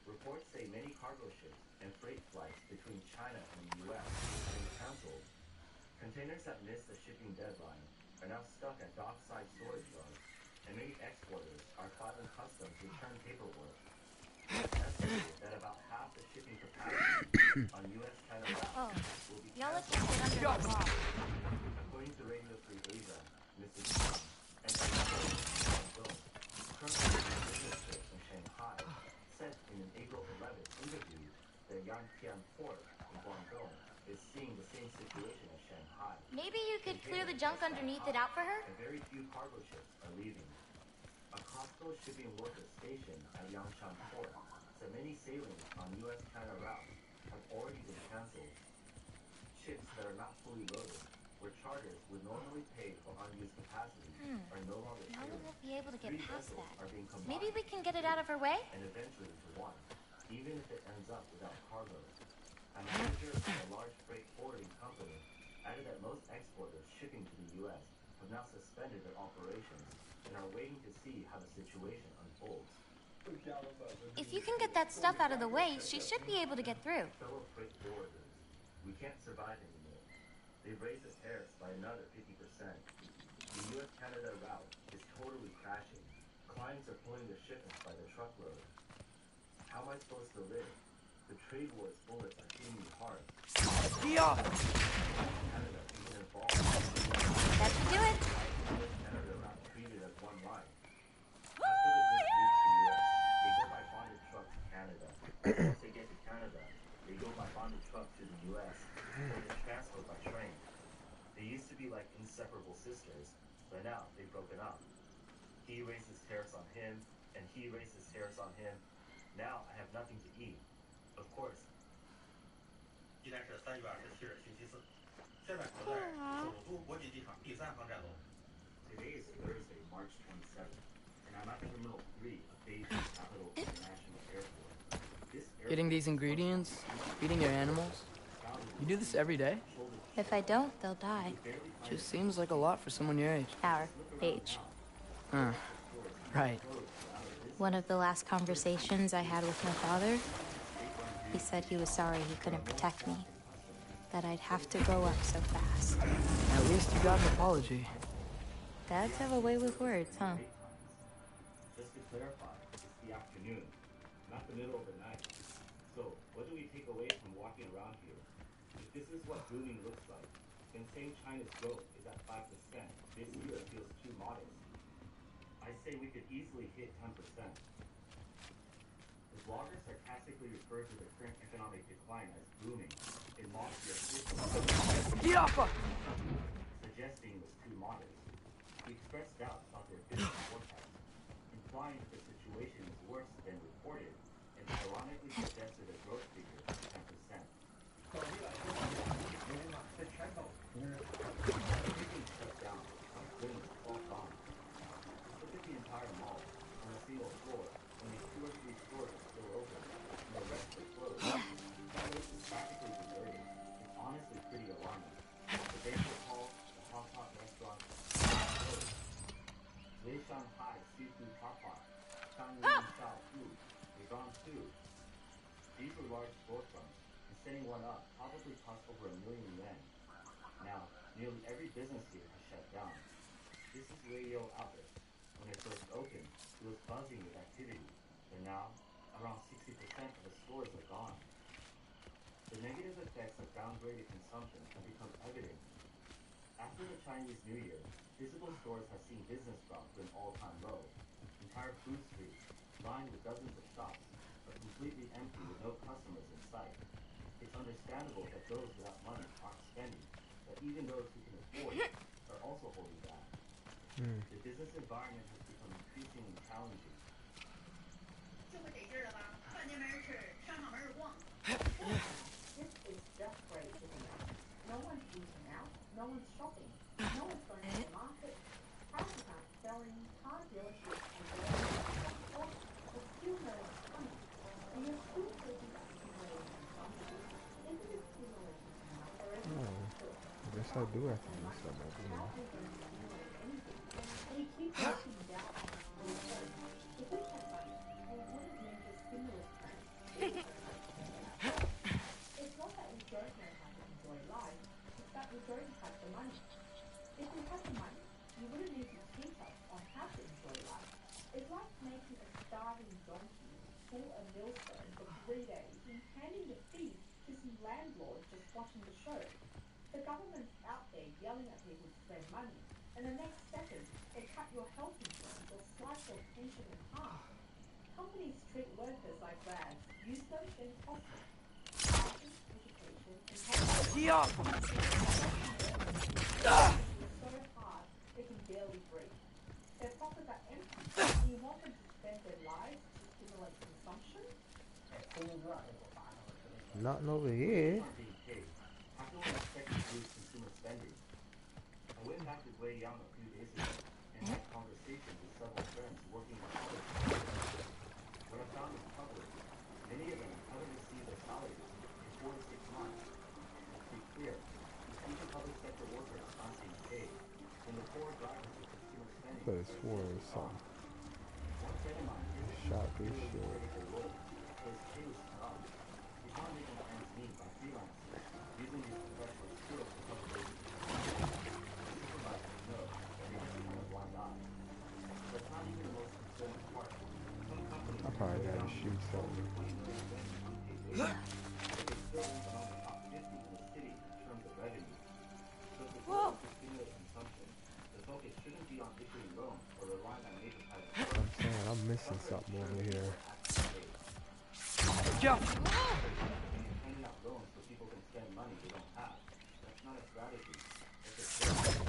S7: Reports say many cargo ships and freight flights between China and the U.S. have been canceled. Containers that missed the shipping deadline are now stuck at dockside storage yards, and many exporters are filing customs return paperwork. It's estimated that about half the shipping capacity on U.S.-China routes will be
S5: Y'all let's
S7: canceled.
S5: get under the wall.
S7: According to Radio Free Asia, Mrs. Jawn and Guangdong, currently in business trips in Shanghai, said in an April 11th interview that Yantian Port in Guangdong is seeing the same situation as Shanghai.
S5: Maybe you could clear the junk underneath it out for her?
S7: And very few cargo ships are leaving. A Costco shipping worker stationed at Yangshan Port said many sailings on U.S.-China routes have already been canceled. Ships that are not fully loaded, where charters would normally pay for unused capacity, are no longer
S5: No one
S7: sailing.
S5: will be able to get
S7: 3
S5: past
S7: vessels
S5: that.
S7: are being combined
S5: Maybe we can get it out of her way?
S7: and eventually into one, even if it ends up without cargo. A manager of a large freight forwarding company added that most exporters shipping to the U.S. have now suspended their operations and are waiting to see how the situation unfolds.
S5: If you can get that stuff out of the way, she should be able to get through.
S7: Fellow freight forwarders, we can't survive anymore. They've raised the tariffs by another 50%. The U.S.-Canada route is totally crashing. Clients are pulling their shipments by the truckload. How am I supposed to live? The trade war's bullets are hitting me hard.
S1: Yeah.
S7: Canada isn't involved.
S5: That should do it.
S7: Canada route treated as one line. After the goods reach the U.S., they go by bonded truck to Canada. Once they get to Canada, they go by bonded truck to the U.S. or they're transferred by train. They used to be like inseparable sisters, but now they've broken up. He raises tariffs on him, and he raises tariffs on him. Now I have nothing to eat. Of course.
S10: 今天是3月27日，星期四。现在我在首都国际机场第3航站楼。
S7: Today is Thursday, March 27th, and I'm at Terminal 3 of Beijing Capital International Airport. This
S1: Getting these ingredients, feeding your animals. You do this every day?
S5: If I don't, they'll die.
S1: Just seems like a lot for someone your age.
S5: Our age.
S1: Right.
S5: One of the last conversations I had with my father, he said he was sorry he couldn't protect me. That I'd have to grow up so fast.
S1: At least you got an apology.
S5: Dads have a way with words, huh?
S7: Just to clarify, it's the afternoon, not the middle of the night. So, what do we take away from walking around here? If this is what booming looks like, then saying China's growth is at 5% this year feels too modest. I say we could easily hit 10%. The bloggers sarcastically refer to the current economic decline as booming in mockery of suggesting it was too modest. We expressed doubts about their official forecast, implying that the situation is worse than reported, and ironically suggested a growth figure of 10%. Everything shut down. My goodness, all gone. Just look at the entire mall. On a single floor, only 2 or 3 stores are still open, and the rest are closed. That place is practically deserted. It's honestly pretty alarming. The banquet hall, the hot pot restaurant, all closed. Wei Shanghai Seafood Hot Pot, Shangying Shao Food, they're gone too. These were large storefronts, and setting one up probably cost over 1 million yuan. Now, nearly every business here has shut down. This is radio outlet. When it first opened, it was buzzing with activity, but now, around 60% of the stores are gone. The negative effects of downgraded consumption have become evident. After the Chinese New Year, physical stores have seen business drop to an all-time low. Entire food streets, lined with dozens of shops, are completely empty with no customers in sight. It's understandable that those without money aren't spending, but even those who can afford are also holding back. The business environment has become increasingly challenging.
S9: This is just great, isn't it? No one's eating out, no one's shopping, no one's going to the market, houses aren't selling, car dealerships and there's still no coming, and you're still talking about stimulating consumption. Isn't it stimulating enough already?
S4: I guess I do have to do something like
S9: How are we going to stimulate anything? And you keep looking down on the phone. If we had money, we wouldn't need the stimulus plan. It's not that we don't know how to enjoy life, it's that we don't have the money. If we had the money, you wouldn't need to teach us on how to enjoy life. It's like making a starving donkey pull a millstone for 3 days and handing the feed to some landlord just watching the show. The government's out there yelling at people to spend money, and the next second they cut your health insurance or slice your pension in half. Companies treat workers like rags, use them, then toss them. Housing, education, and health so hard they can barely breathe. Their pockets are empty, and you want them to spend their lives to stimulate consumption?
S4: Nothing over here.
S7: Being paid. How can we expect to boost consumer spending? I went back to Jawn a few days ago and had conversations with several friends working in public sector. What I found was troubling. Many of them haven't received their salaries in 4 to 6 months. Let's be clear, even public sector workers aren't being paid. When the core drivers of consumer spending
S4: But it's for something.
S7: one friend of mine
S4: Shot this
S7: really
S4: shit.
S7: worried their role. His pay was cut off. He's not making ends meet by freelancing, using his professional skills to help raise his supervisors know that they have become a blind eye. That's not even the most concerning part. Some companies
S4: I probably gotta shoot something.
S7: but they still rank among the top 50 in the city in terms of revenue. So if the goal is to stimulate consumption, the focus shouldn't be on issuing loans or relying on major private firms.
S4: I'm saying I'm missing something over here.
S7: Handing out loans so people can spend money they don't have. That's not a strategy. That's a trick.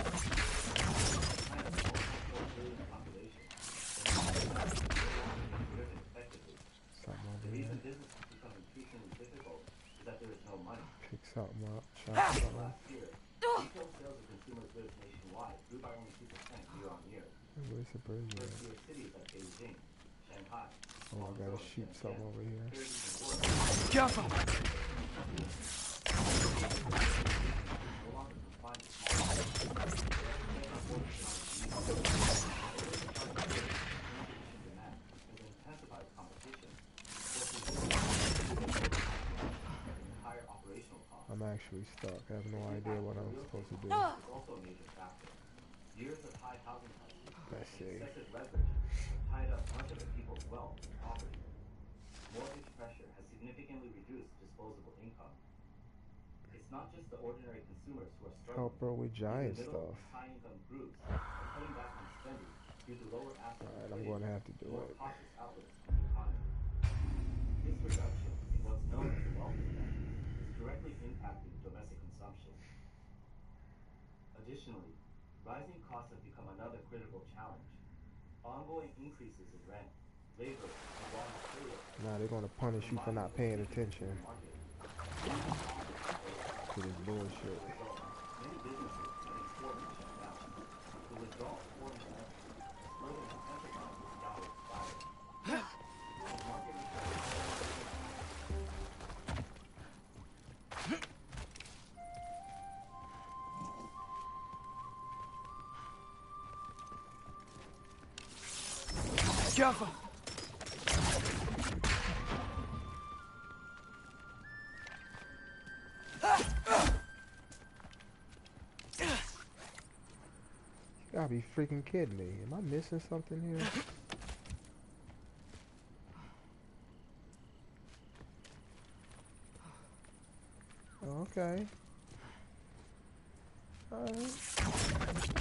S7: China's almost 4 billion population. Driven effectively.
S4: Something over
S7: The
S4: here.
S7: reason business has become increasingly difficult is that there is no money.
S4: Pick something up. Shot something.
S7: Last year, retail sales of consumer goods nationwide grew by only 2% year on year.
S4: Where's the bird at?
S7: First-tier cities like Beijing, Shanghai,
S4: Oh, I gotta shoot something over here.
S1: Careful!
S7: no longer confined to small intensified competition, higher operational costs.
S4: I'm actually stuck. I have no idea what I'm supposed to do.
S7: Is also a major factor. Years of high housing prices
S4: Let's see.
S7: and excessive leverage have tied up much of the people's wealth and property. Mortgage pressure has seen significantly reduce disposable income. It's not just the ordinary consumers who are
S4: Help
S7: struggling.
S4: her with giant
S7: Even middle
S4: stuff.
S7: and high-income groups are cutting back on spending due to lower asset
S4: Alright, I'm
S7: liquidity
S4: going to have to do
S7: and more
S4: it.
S7: cautious outlooks on the economy. This reduction in what's known as the wealth effect is directly impacting domestic consumption. Additionally, rising costs have become another critical challenge. Ongoing increases in rent, labor, and raw materials
S4: Now they're going to punish you for not paying attention to this bullshit.
S7: many businesses have been forced to shut down. The withdrawal of foreign direct has further intensified this downward spiral. As market
S1: Careful!
S4: You gotta be freaking kidding me. Am I missing something here? Oh, okay. Alright.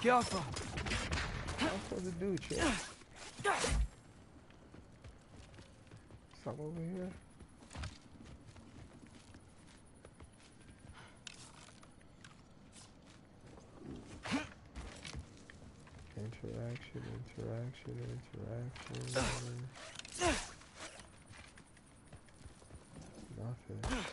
S1: Careful!
S4: What I'm supposed to do, chick? Something over here? Interaction. Nothing.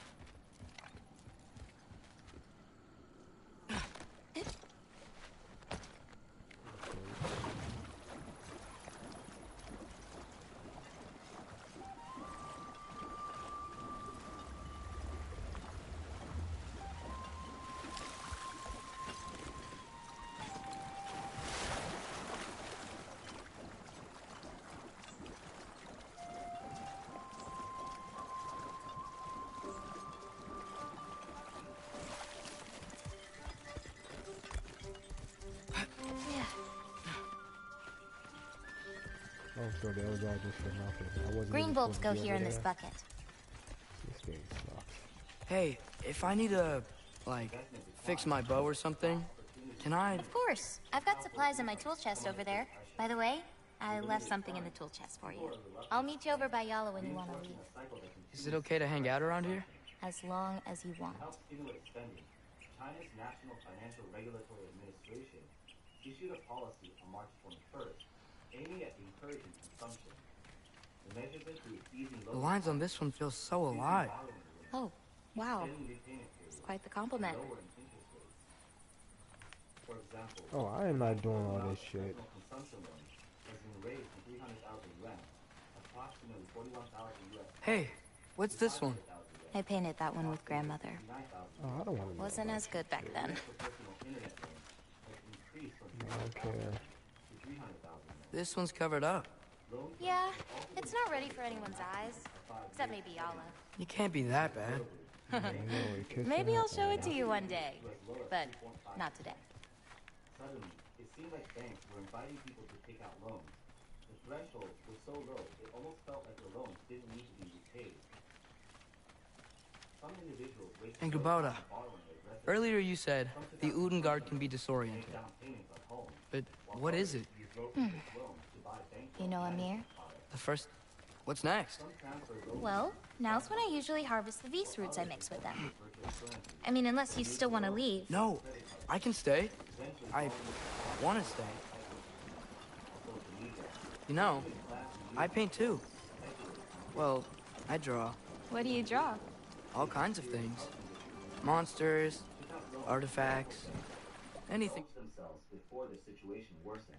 S4: Oh, so that was all just for nothing. I wasn't
S5: Green
S4: even
S5: bulbs
S4: supposed to
S5: go
S4: be
S5: here
S4: over
S5: in this
S4: there.
S5: bucket.
S4: This game sucks.
S1: Hey, if I need to, like, fix my bow or something, can I?
S5: Of course. I've got supplies in my tool chest over there. By the way, I left something in the tool chest for you. I'll meet you over by Yala when you want to leave.
S1: Is it okay to hang out around here?
S5: As long as you want.
S7: To help stimulate spending, China's National Financial Regulatory Administration issued a policy on March 21st aiming at encouraging consumption. The measures include easing
S1: The lines on this one feel so alive.
S5: Oh, wow. It's quite the compliment.
S7: For example,
S4: Oh, I am not doing all this shit.
S7: consumption loan has been raised to 300,000 yuan, approximately 41,000 US.
S1: Hey, what's this one?
S5: I painted that one with grandmother.
S4: Oh, I don't want to know.
S5: Wasn't as good back then.
S4: I don't care.
S1: This one's covered up.
S5: Yeah, it's not ready for anyone's eyes. Except maybe Yala.
S1: You can't be that bad.
S5: Maybe I'll show it to you one day. But not today.
S7: Suddenly, it seemed like banks were inviting people to take out loans. The thresholds were so low, it almost felt like the loans didn't need to be repaid. Some individuals wasted
S1: And
S7: no
S1: Kubota,
S7: time borrowing their residence.
S1: earlier you said the Udengard can be disoriented. But what is it?
S5: You know Amir?
S1: The first... What's next?
S5: Well, now's when I usually harvest the Vs roots I mix with them. I mean, unless you still want to leave.
S1: No, I can stay. I want to stay. You know, I paint too. Well, I draw.
S5: What do you draw?
S1: All kinds of things. Monsters, artifacts, anything.
S7: Themselves before the situation worsened.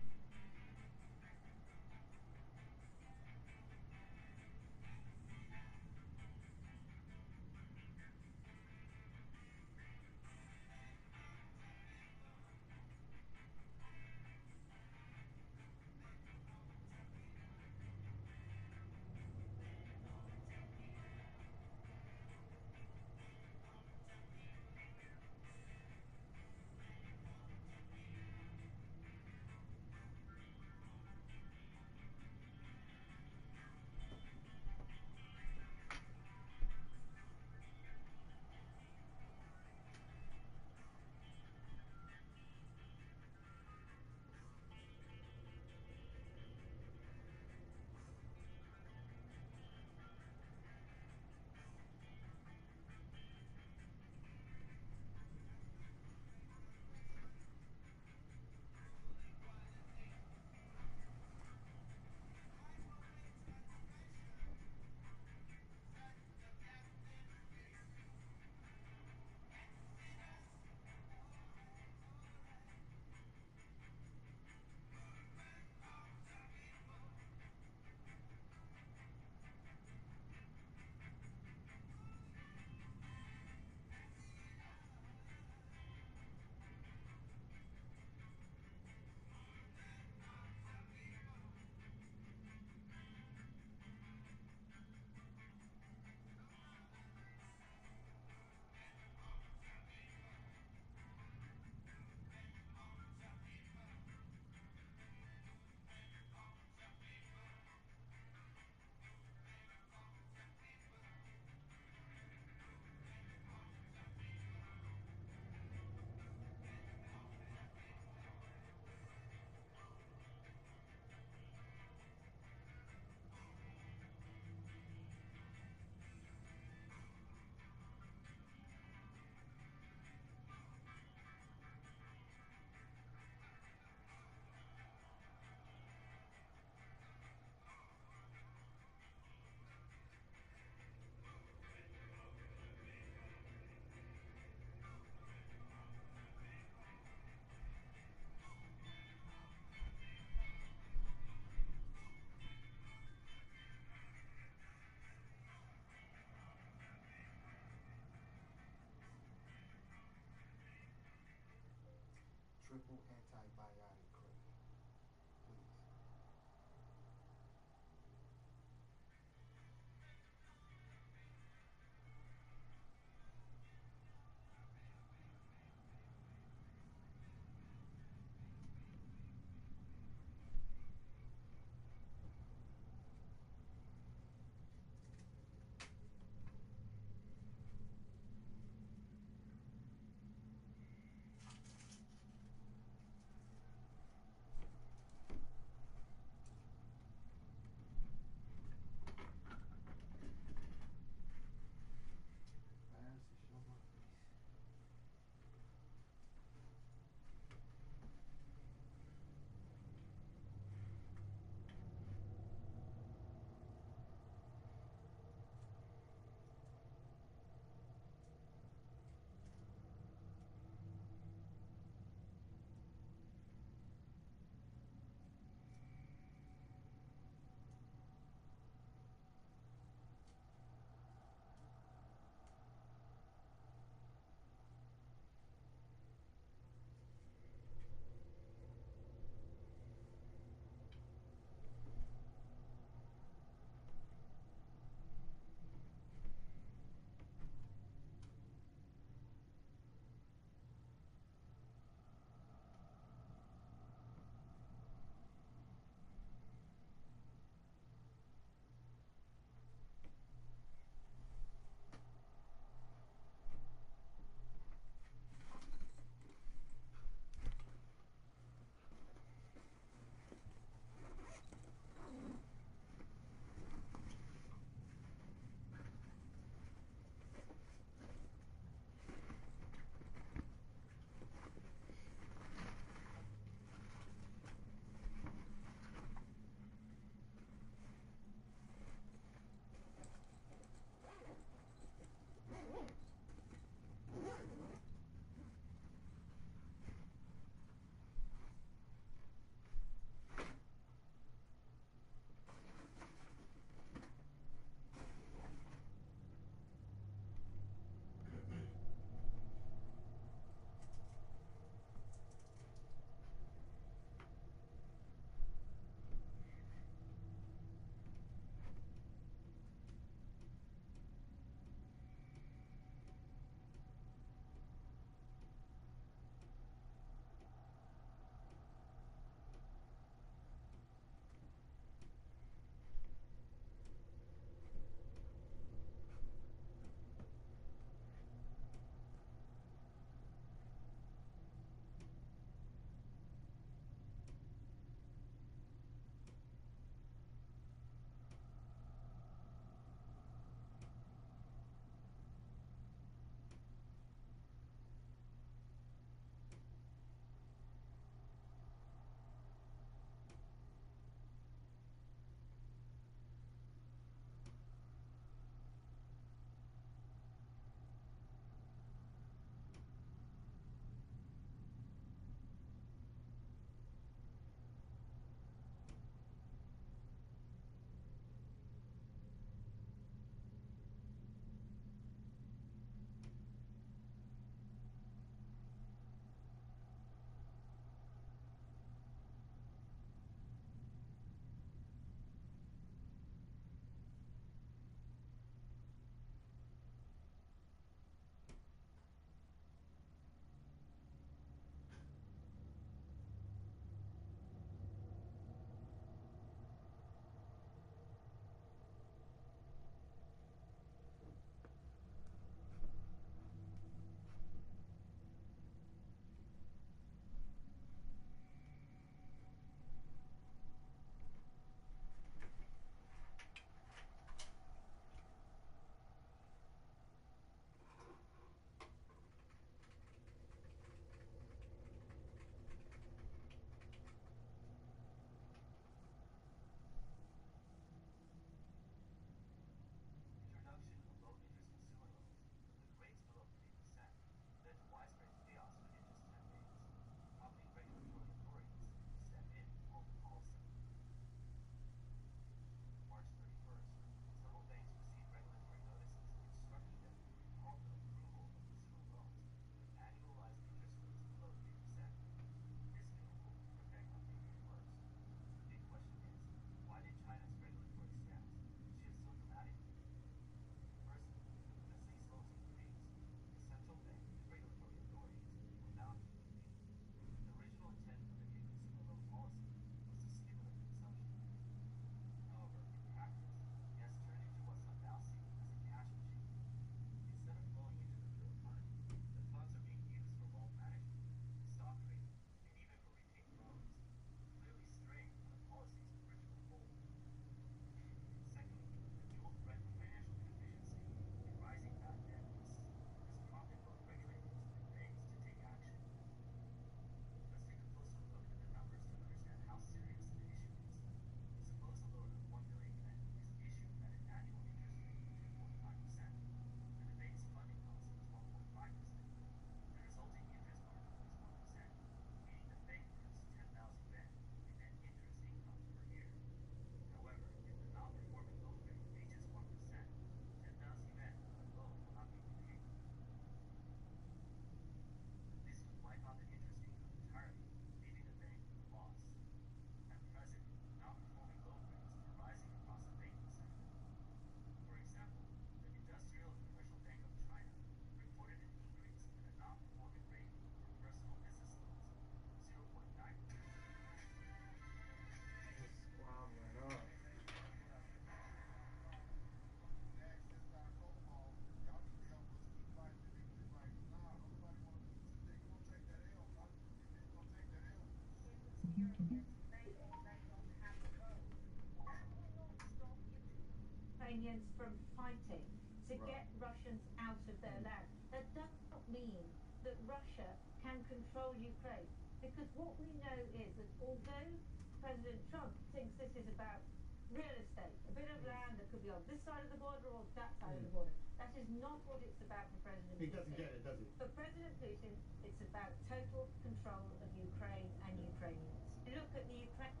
S9: Ukrainians from fighting to get Russians out of their land. That does not mean that Russia can control Ukraine, because what we know is that although President Trump thinks this is about real estate, a bit of land that could be on this side of the border or that side of the border, that is not what it's about for President Putin.
S8: He doesn't get it, does he?
S9: For President Putin, it's about total control of Ukraine and Ukrainians. Look at the Ukraine.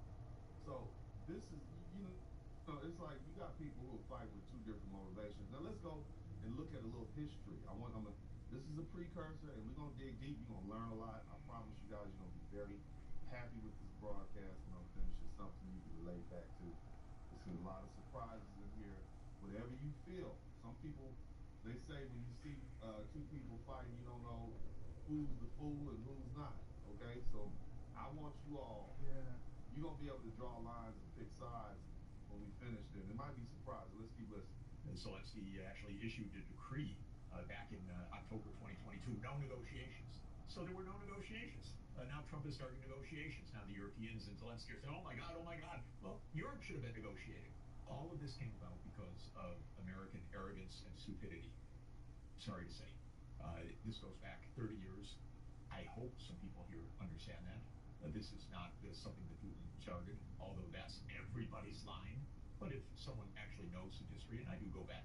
S8: So this is, it's like you got people who are fighting with two different motivations. Now let's go and look at a little history. This is a precursor, and we're gonna dig deep. You're gonna learn a lot. I promise you guys, you're gonna be very happy with this broadcast, and I'm finish with something you can relate back to. There's a lot of surprises in here. Whatever you feel. Some people, they say when you see two people fighting, you don't know who's the fool and who's not. Okay, so I want you all. You're gonna be able to draw lines and pick sides when we finish it. It might be surprising. Let's keep listening.
S11: And Zelensky actually issued a decree back in October 2022, no negotiations. So there were no negotiations. Now Trump is starting negotiations. Now the Europeans and Zelensky are saying, oh my God. Well, Europe should have been negotiating. All of this came about because of American arrogance and stupidity. Sorry to say. This goes back 30 years. I hope some people here understand that. This is not something that Putin started, although that's everybody's line. But if someone actually knows some history, and I do go back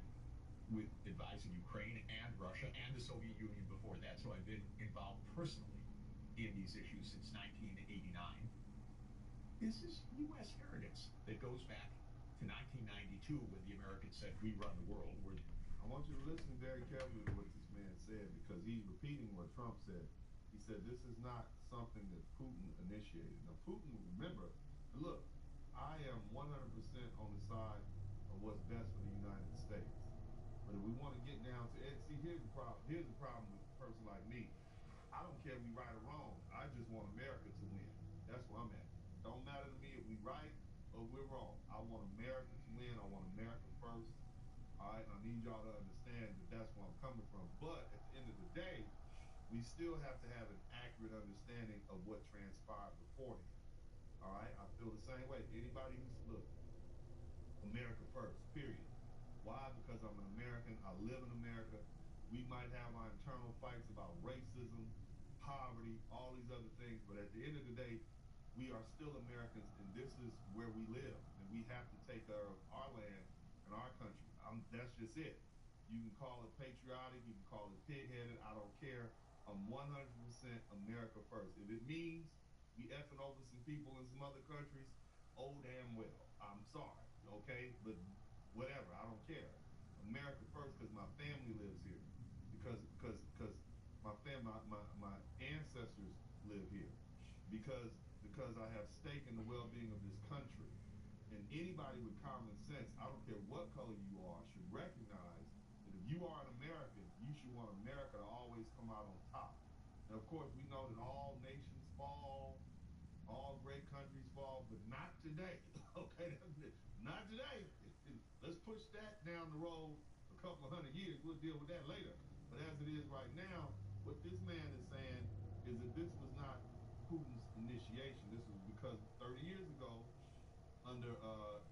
S11: with advising Ukraine and Russia and the Soviet Union before that, so I've been involved personally in these issues since 1989. This is U.S. arrogance that goes back to 1992 when the Americans said, we run the world.
S8: I want you to listen very carefully to what this man said, because he's repeating what Trump said. He said this is not something that Putin initiated. Now, Putin, remember, look, I am 100% on the side of what's best for the United States. But if we want to get down to it, see, here's the problem. Here's the problem with a person like me. I don't care if we right or wrong. I just want America to win. That's where I'm at. Don't matter to me if we right or we're wrong. I want America to win. I want America first. All right, I need y'all to understand that that's where I'm coming from. But at the end of the day, we still have to have an accurate understanding of what transpired beforehand. All right, I feel the same way. Anybody who's, look, America first, period. Why? Because I'm an American. I live in America. We might have our internal fights about racism, poverty, all these other things, but at the end of the day, we are still Americans, and this is where we live, and we have to take care of our land and our country. That's just it. You can call it patriotic, you can call it pig-headed, I don't care. I'm 100% America first. If it means we effing over some people in some other countries, oh damn well. I'm sorry, okay? But whatever, I don't care. America first, because my family lives here. Because my ancestors live here. Because I have stake in the well-being of this country. And anybody with common sense, I don't care what color you are, should recognize that if you are an American, you should want America to always come out on top. And of course, we know that all nations fall, all great countries fall, but not today. Okay, not today. Let's push that down the road a couple of hundred years. We'll deal with that later. But as it is right now, what this man is saying is that this was not Putin's initiation. This was because 30 years ago, under,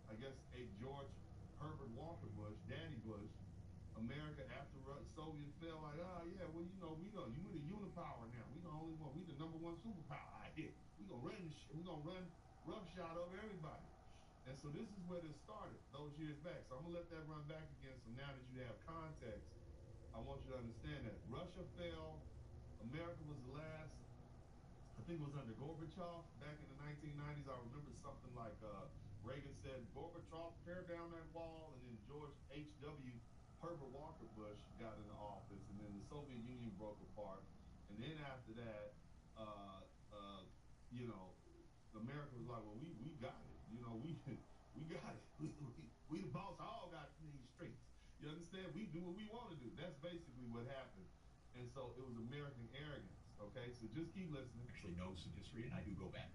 S8: I guess, George Herbert Walker Bush, Daddy Bush, America, after Soviet fell, like, yeah, well, we're the unipower now. We the only one. We the number one superpower out here. We're going to run this shit. We're going to run roughshod over everybody. And so this is where this started, those years back. So I'm going to let that run back again. So now that you have context, I want you to understand that Russia fell. America was the last. I think it was under Gorbachev back in the 1990s. I remember something like Reagan said, Gorbachev, tear down that wall. And then George H.W. Herbert Walker Bush got into office. And then the Soviet Union broke apart. And then after that, America was like, well, we got it. We got it. We the boss. All got these streets. You understand? We do what we want to do. That's basically what happened. And so it was American arrogance. Okay, so just keep listening.
S11: Actually knows some history, and I do go back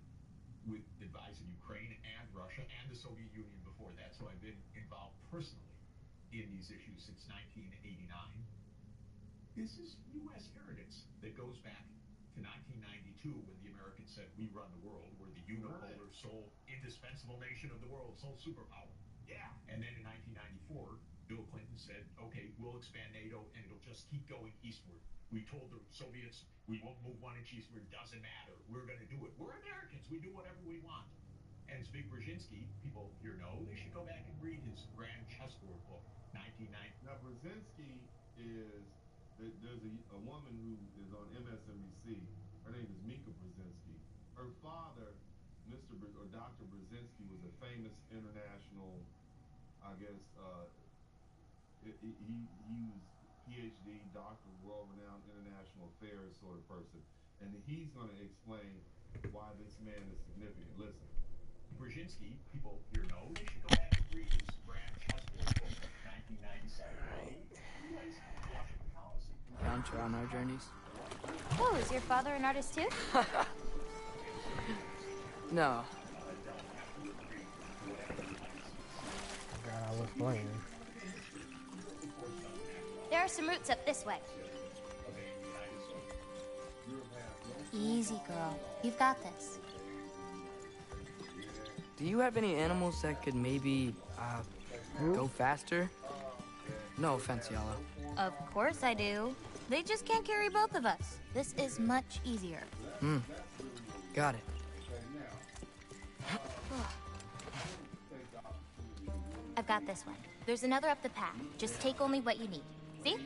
S11: with advising Ukraine and Russia and the Soviet Union before that, so I've been involved personally in these issues since 1989. This is U.S. arrogance that goes back to 1992 when the Americans said, we run the world, we're the unipolar, sole, indispensable nation of the world, sole superpower. Yeah. And then in 1994, Bill Clinton said, okay, we'll expand NATO and it'll just keep going eastward. We told the Soviets we won't move 1 inch eastward, doesn't matter. We're going to do it. We're Americans. We do whatever we want. And Zbig Brzezinski, people here know, they should go back and read his Grand Chessboard book, 1990.
S8: Now, Brzezinski is, there's a woman who is on MSNBC. Her name is Mika Brzezinski. Her father, Dr. Brzezinski, was a famous international, I guess, he was PhD, doctor, world-renowned international affairs sort of person. And he's going to explain why this man is significant. Listen.
S11: Brzezinski, people here know, they should go back and read his Grand Chessboard book, 1997. Washington policy.
S1: Down to on our journeys.
S5: Oh, is your father an artist too?
S1: No.
S4: God, I was playing.
S5: There are some roots up this way. Easy, girl. You've got this.
S1: Do you have any animals that could maybe, go faster? No offense, Yellow.
S5: Of course I do. They just can't carry both of us. This is much easier.
S1: Got it.
S5: I've got this one. There's another up the path. Just take only what you need. See?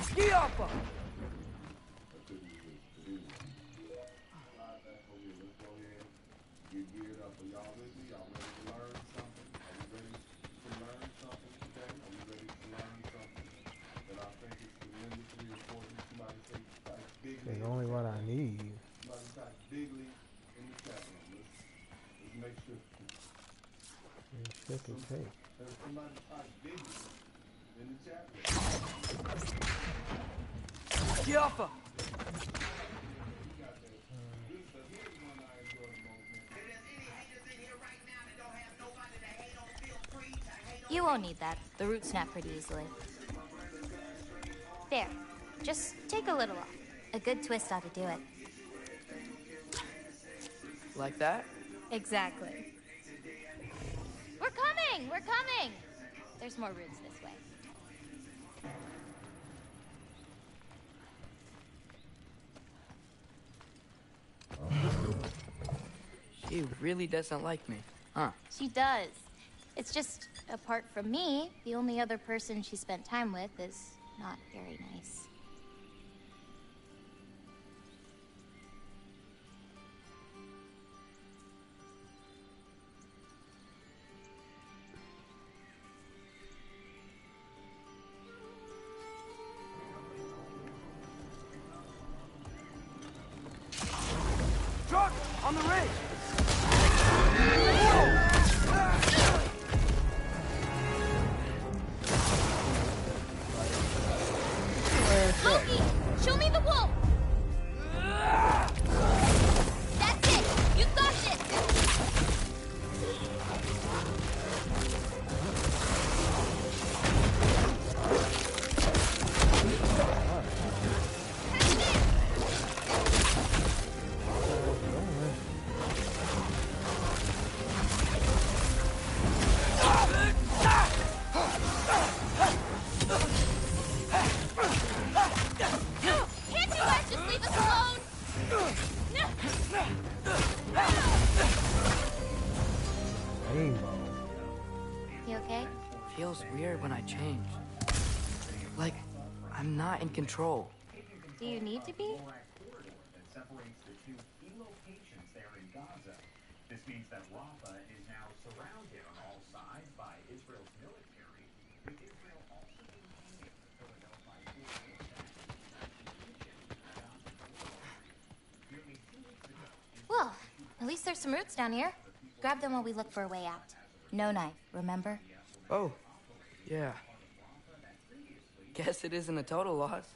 S1: Ski off!
S8: Get geared up. Are y'all with me? Y'all ready to learn something? Are you ready to learn something today? Are you ready to learn something that I think is tremendously important? Somebody say type bigly.
S4: It's only what I need.
S8: Somebody type bigly in the chat room. Let's make sure.
S4: Shit to take.
S8: Somebody type bigly in the chat room.
S1: Ski off!
S5: You won't need that. The roots snap pretty easily. There. Just take a little off. A good twist ought to do it.
S1: Like that?
S5: Exactly. We're coming! We're coming! There's more roots this way.
S1: She really doesn't like me, huh?
S5: She does. It's just, apart from me, the only other person she spent time with is not very nice.
S1: Truck! On the ridge!
S5: Loki! Show me the wolf! That's it! You got this! Can't you guys just leave us alone?
S4: Rainbow.
S5: You okay?
S1: Feels weird when I change. Like, I'm not in control.
S5: Do you need to be?
S7: That separates the two key locations there in Gaza. This means that Rafah is now surrounded on all sides by Israel's military, with Israel also maintaining the Philadelphia nearly 2 weeks ago.
S5: Well, at least there's some roots down here. Grab them while we look for a way out. No knife, remember?
S1: Oh, yeah. Guess it isn't a total loss.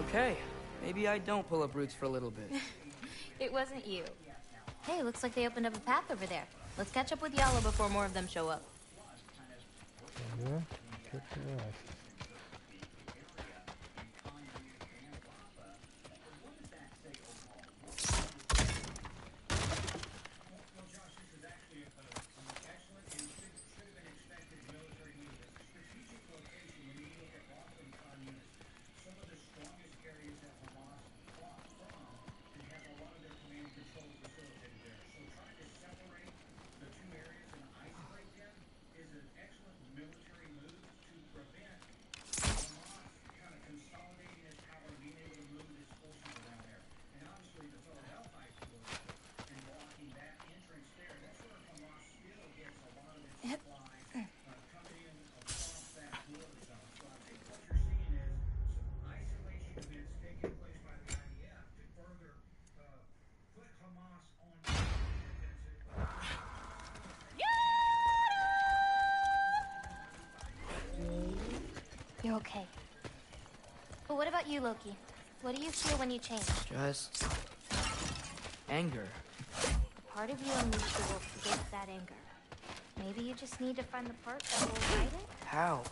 S1: Okay, maybe I don't pull up roots for a little bit.
S5: It wasn't you. Hey, looks like they opened up a path over there. Let's catch up with Yala before more of them show up.
S4: Yeah, kick your ass.
S5: You're okay. But what about you, Loki? What do you feel when you change?
S1: Just anger.
S5: A part of you unleashed the wolf against that anger. Maybe you just need to find the part that will fight it?
S1: How?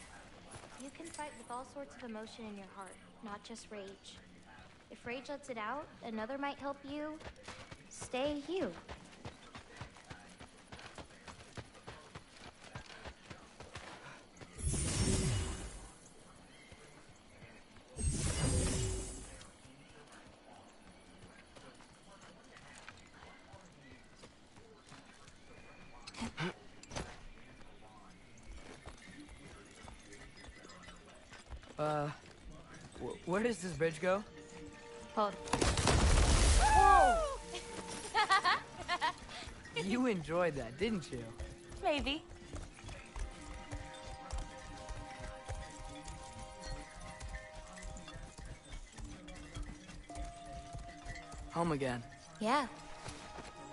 S5: You can fight with all sorts of emotion in your heart, not just rage. If rage lets it out, another might help you stay you.
S1: Where does this bridge go?
S5: Hold.
S1: Whoa! You enjoyed that, didn't you?
S5: Maybe.
S1: Home again.
S5: Yeah.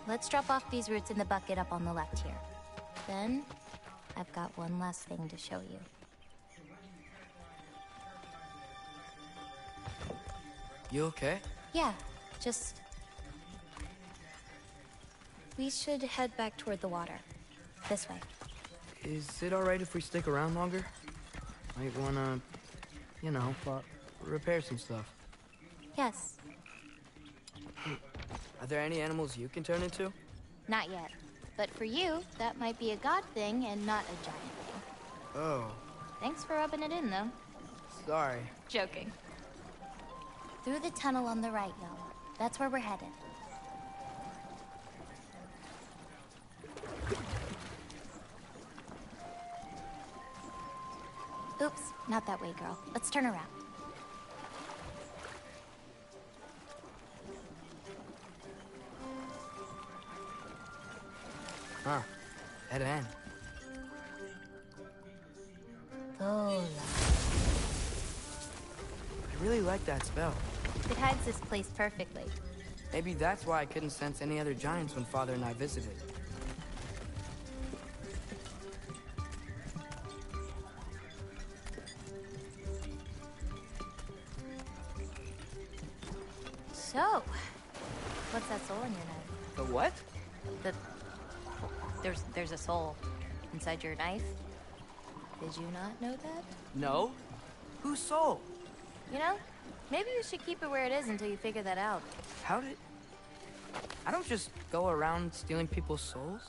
S5: Let's drop off these roots in the bucket up on the left here. Then, I've got one last thing to show you.
S1: You okay?
S5: Yeah, just... We should head back toward the water. This way.
S1: Is it alright if we stick around longer? Might wanna, you know, repair some stuff.
S5: Yes.
S1: Are there any animals you can turn into?
S5: Not yet. But for you, that might be a god thing and not a giant thing.
S1: Oh.
S5: Thanks for rubbing it in, though.
S1: Sorry.
S5: Joking. Through the tunnel on the right, y'all. That's where we're headed. Oops, not that way, girl. Let's turn around.
S1: Huh. Dead end.
S5: Lola.
S1: I really like that spell.
S5: It hides this place perfectly.
S1: Maybe that's why I couldn't sense any other giants when Father and I visited.
S5: So, what's that soul in your knife?
S1: The what?
S5: There's a soul inside your knife. Did you not know that?
S1: No? Whose soul?
S5: You know, maybe you should keep it where it is until you figure that out.
S1: How did... I don't just go around stealing people's souls.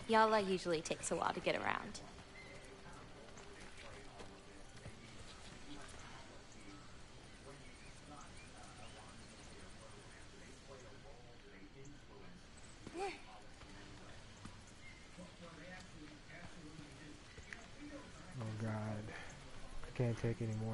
S5: Yala usually takes a while to get around.
S4: take anymore.